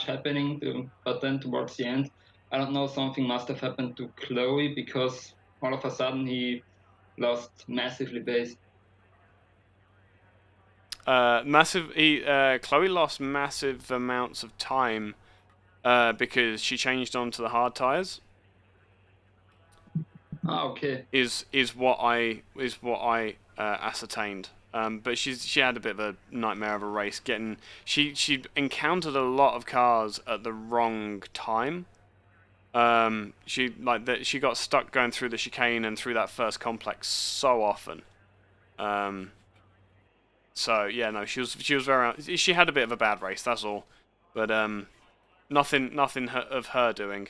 happening. But then towards the end, I don't know, something must have happened to Chloe because all of a sudden he lost massively base. Chloe lost massive amounts of time because she changed onto the hard tires. Okay. Is what I ascertained. But she had a bit of a nightmare of a race. She encountered a lot of cars at the wrong time. She got stuck going through the chicane and through that first complex so often. So yeah, no, she was she had a bit of a bad race. That's all, but nothing of her doing.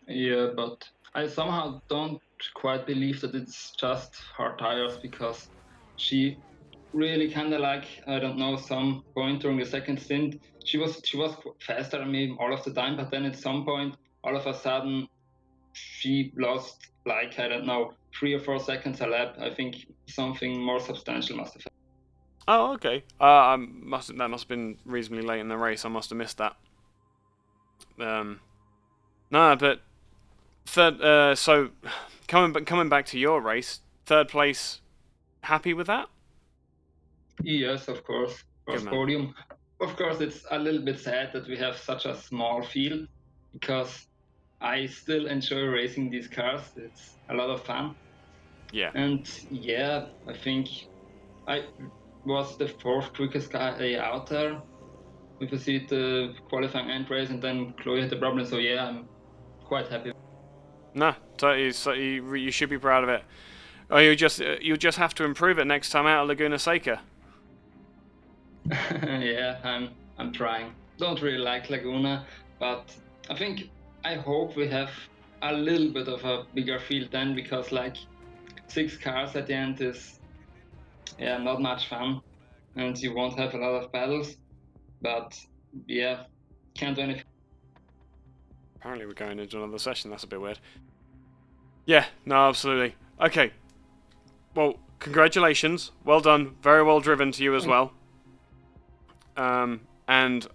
Yeah, but I somehow don't quite believe that it's just hard tires because she really kind of I don't know, some point during the second stint she was faster than me all of the time, but then at some point all of a sudden she lost I don't know, 3 or 4 seconds a lap. I think something more substantial must have happened. Oh, okay. That must have been reasonably late in the race. I must have missed that. No, but third. So coming back to your race, 3rd place. Happy with that? Yes, of course. First podium. Of course, it's a little bit sad that we have such a small field because I still enjoy racing these cars. It's a lot of fun. Yeah. And yeah, I think I was the 4th quickest guy out there. If you see the qualifying end race, and then Chloe had the problem. So yeah, I'm quite happy. No, totally. So you should be proud of it. Oh, you just have to improve it next time out at Laguna Seca. Yeah, I'm trying. Don't really like Laguna, but I hope we have a little bit of a bigger field then, because 6 cars at the end is not much fun, and you won't have a lot of battles. but yeah, can't do anything. Apparently we're going into another session. That's a bit weird. Yeah, no, absolutely. Okay. Well, congratulations. Well done. Very well driven to you as well. And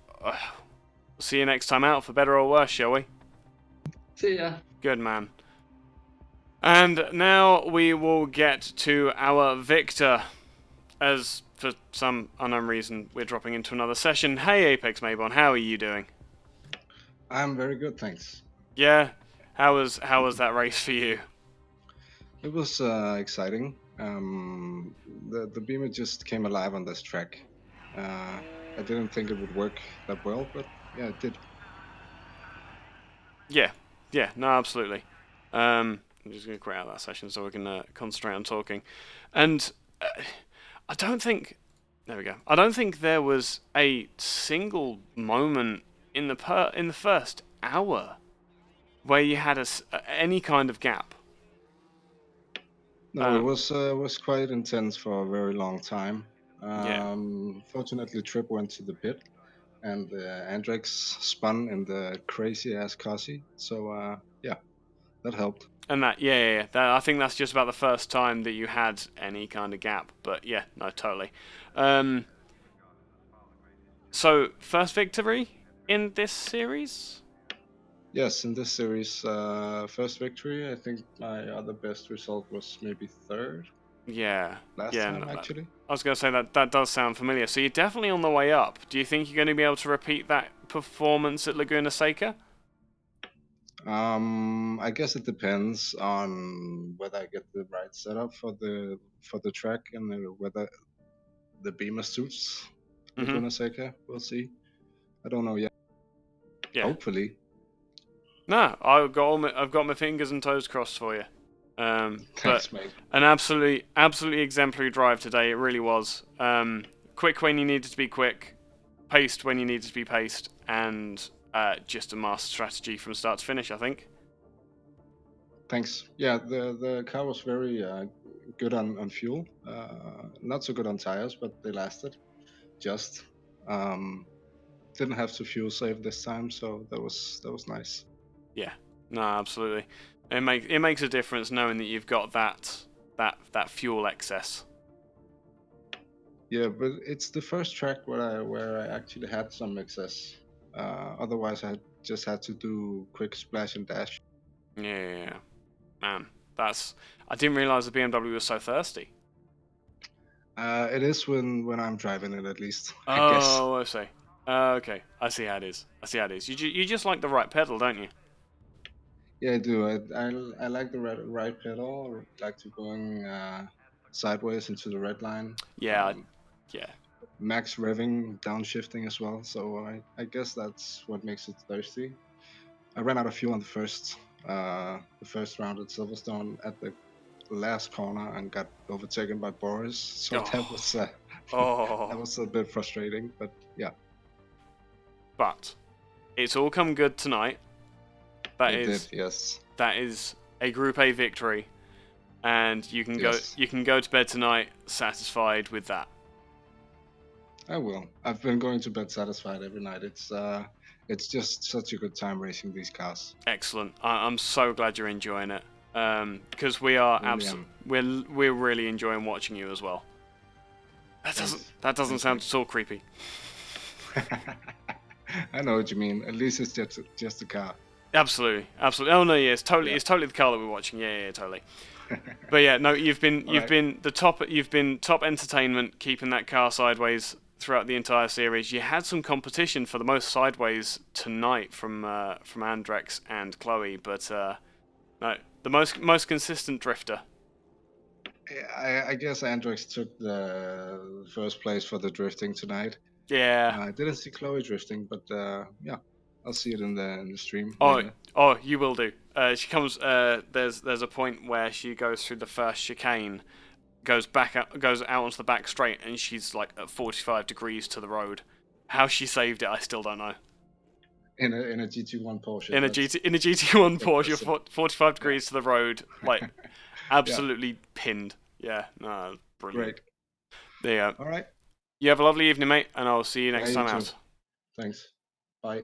see you next time out, for better or worse, shall we? See ya. Good man. And now we will get to our victor. As for some unknown reason, we're dropping into another session. Hey, Apex Maybon, how are you doing? I'm very good, thanks. Yeah. How was that race for you? It was exciting. The Beamer just came alive on this track. I didn't think it would work that well, but yeah, it did. Yeah, no, absolutely. I'm just going to quit out that session so we can concentrate on talking. And I don't think... There we go. I don't think there was a single moment in the first hour where you had any kind of gap. No, it was quite intense for a very long time. Yeah. Fortunately, Trip went to the pit, and Andrex spun in the crazy ass Cossie. So yeah, that helped. And I think that's just about the first time that you had any kind of gap. But yeah, no, totally. So, first victory in this series? Yes, in this series, first victory. I think my other best result was maybe third. Yeah. Last time, actually. I was going to say that does sound familiar. So you're definitely on the way up. Do you think you're going to be able to repeat that performance at Laguna Seca? I guess it depends on whether I get the right setup for the track and whether the Beamer suits Laguna Seca. We'll see. I don't know yet. Yeah. Hopefully. No, I've got my fingers and toes crossed for you. Thanks, mate. An absolutely exemplary drive today. It really was. Quick when you needed to be quick, paced when you needed to be paced, and just a master strategy from start to finish, I think. Thanks. Yeah, the car was very good on fuel. Not so good on tires, but they lasted. Just didn't have to fuel save this time, so that was nice. Yeah. No, absolutely. It makes a difference knowing that you've got that fuel excess. Yeah, but it's the first track where I actually had some excess. Otherwise, I just had to do quick splash and dash. Yeah. Man, I didn't realise the BMW was so thirsty. It is when I'm driving it, at least. Oh, I guess. I see. Okay, I see how it is. You just like the right pedal, don't you? Yeah, I do. I like the right pedal. I like to going sideways into the red line. Yeah, yeah. Max revving, downshifting as well. So I guess that's what makes it thirsty. I ran out of fuel on the first round at Silverstone at the last corner and got overtaken by Boris. So that was a bit frustrating, but yeah. But it's all come good tonight. Yes. That is a Group A victory, and you can go to bed tonight satisfied with that. I will. I've been going to bed satisfied every night. It's just such a good time racing these cars. Excellent. I'm so glad you're enjoying it. Because we are we're really enjoying watching you as well. That doesn't sound at all creepy. I know what you mean. At least it's just a car. Absolutely. Oh no, yeah, it's totally the car that we're watching. Yeah, totally. But yeah, no, you've been top entertainment keeping that car sideways throughout the entire series. You had some competition for the most sideways tonight from Andrex and Chloe, but no, the most consistent drifter. I guess Andrex took the first place for the drifting tonight. Yeah. I didn't see Chloe drifting, but yeah, I'll see it in the stream. Oh, you will do. She comes. There's a point where she goes through the first chicane, goes out onto the back straight, and she's like at 45 degrees to the road. How she saved it, I still don't know. In a GT1 Porsche. In a GT1 Porsche, 45 degrees to the road, like absolutely pinned. Yeah, no, brilliant. Great. There you go. All right. You have a lovely evening, mate, and I'll see you next time out. Thanks. Bye.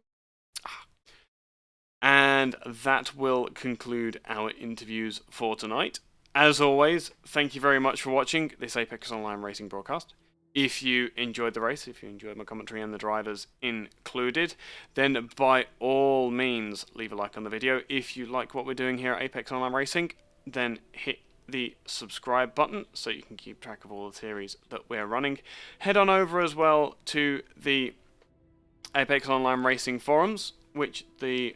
And that will conclude our interviews for tonight. As always, thank you very much for watching this Apex Online Racing broadcast. If you enjoyed the race, if you enjoyed my commentary and the drivers included, then by all means leave a like on the video. If you like what we're doing here at Apex Online Racing, then hit the subscribe button so you can keep track of all the series that we're running. Head on over as well to the Apex Online Racing forums, which the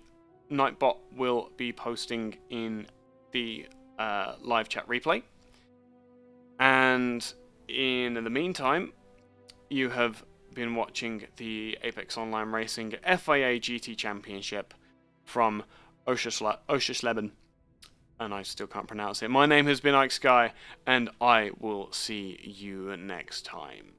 Nightbot will be posting in the live chat replay. And in the meantime, you have been watching the Apex Online Racing FIA GT Championship from Oschersleben. And I still can't pronounce it. My name has been Ike Sky, and I will see you next time.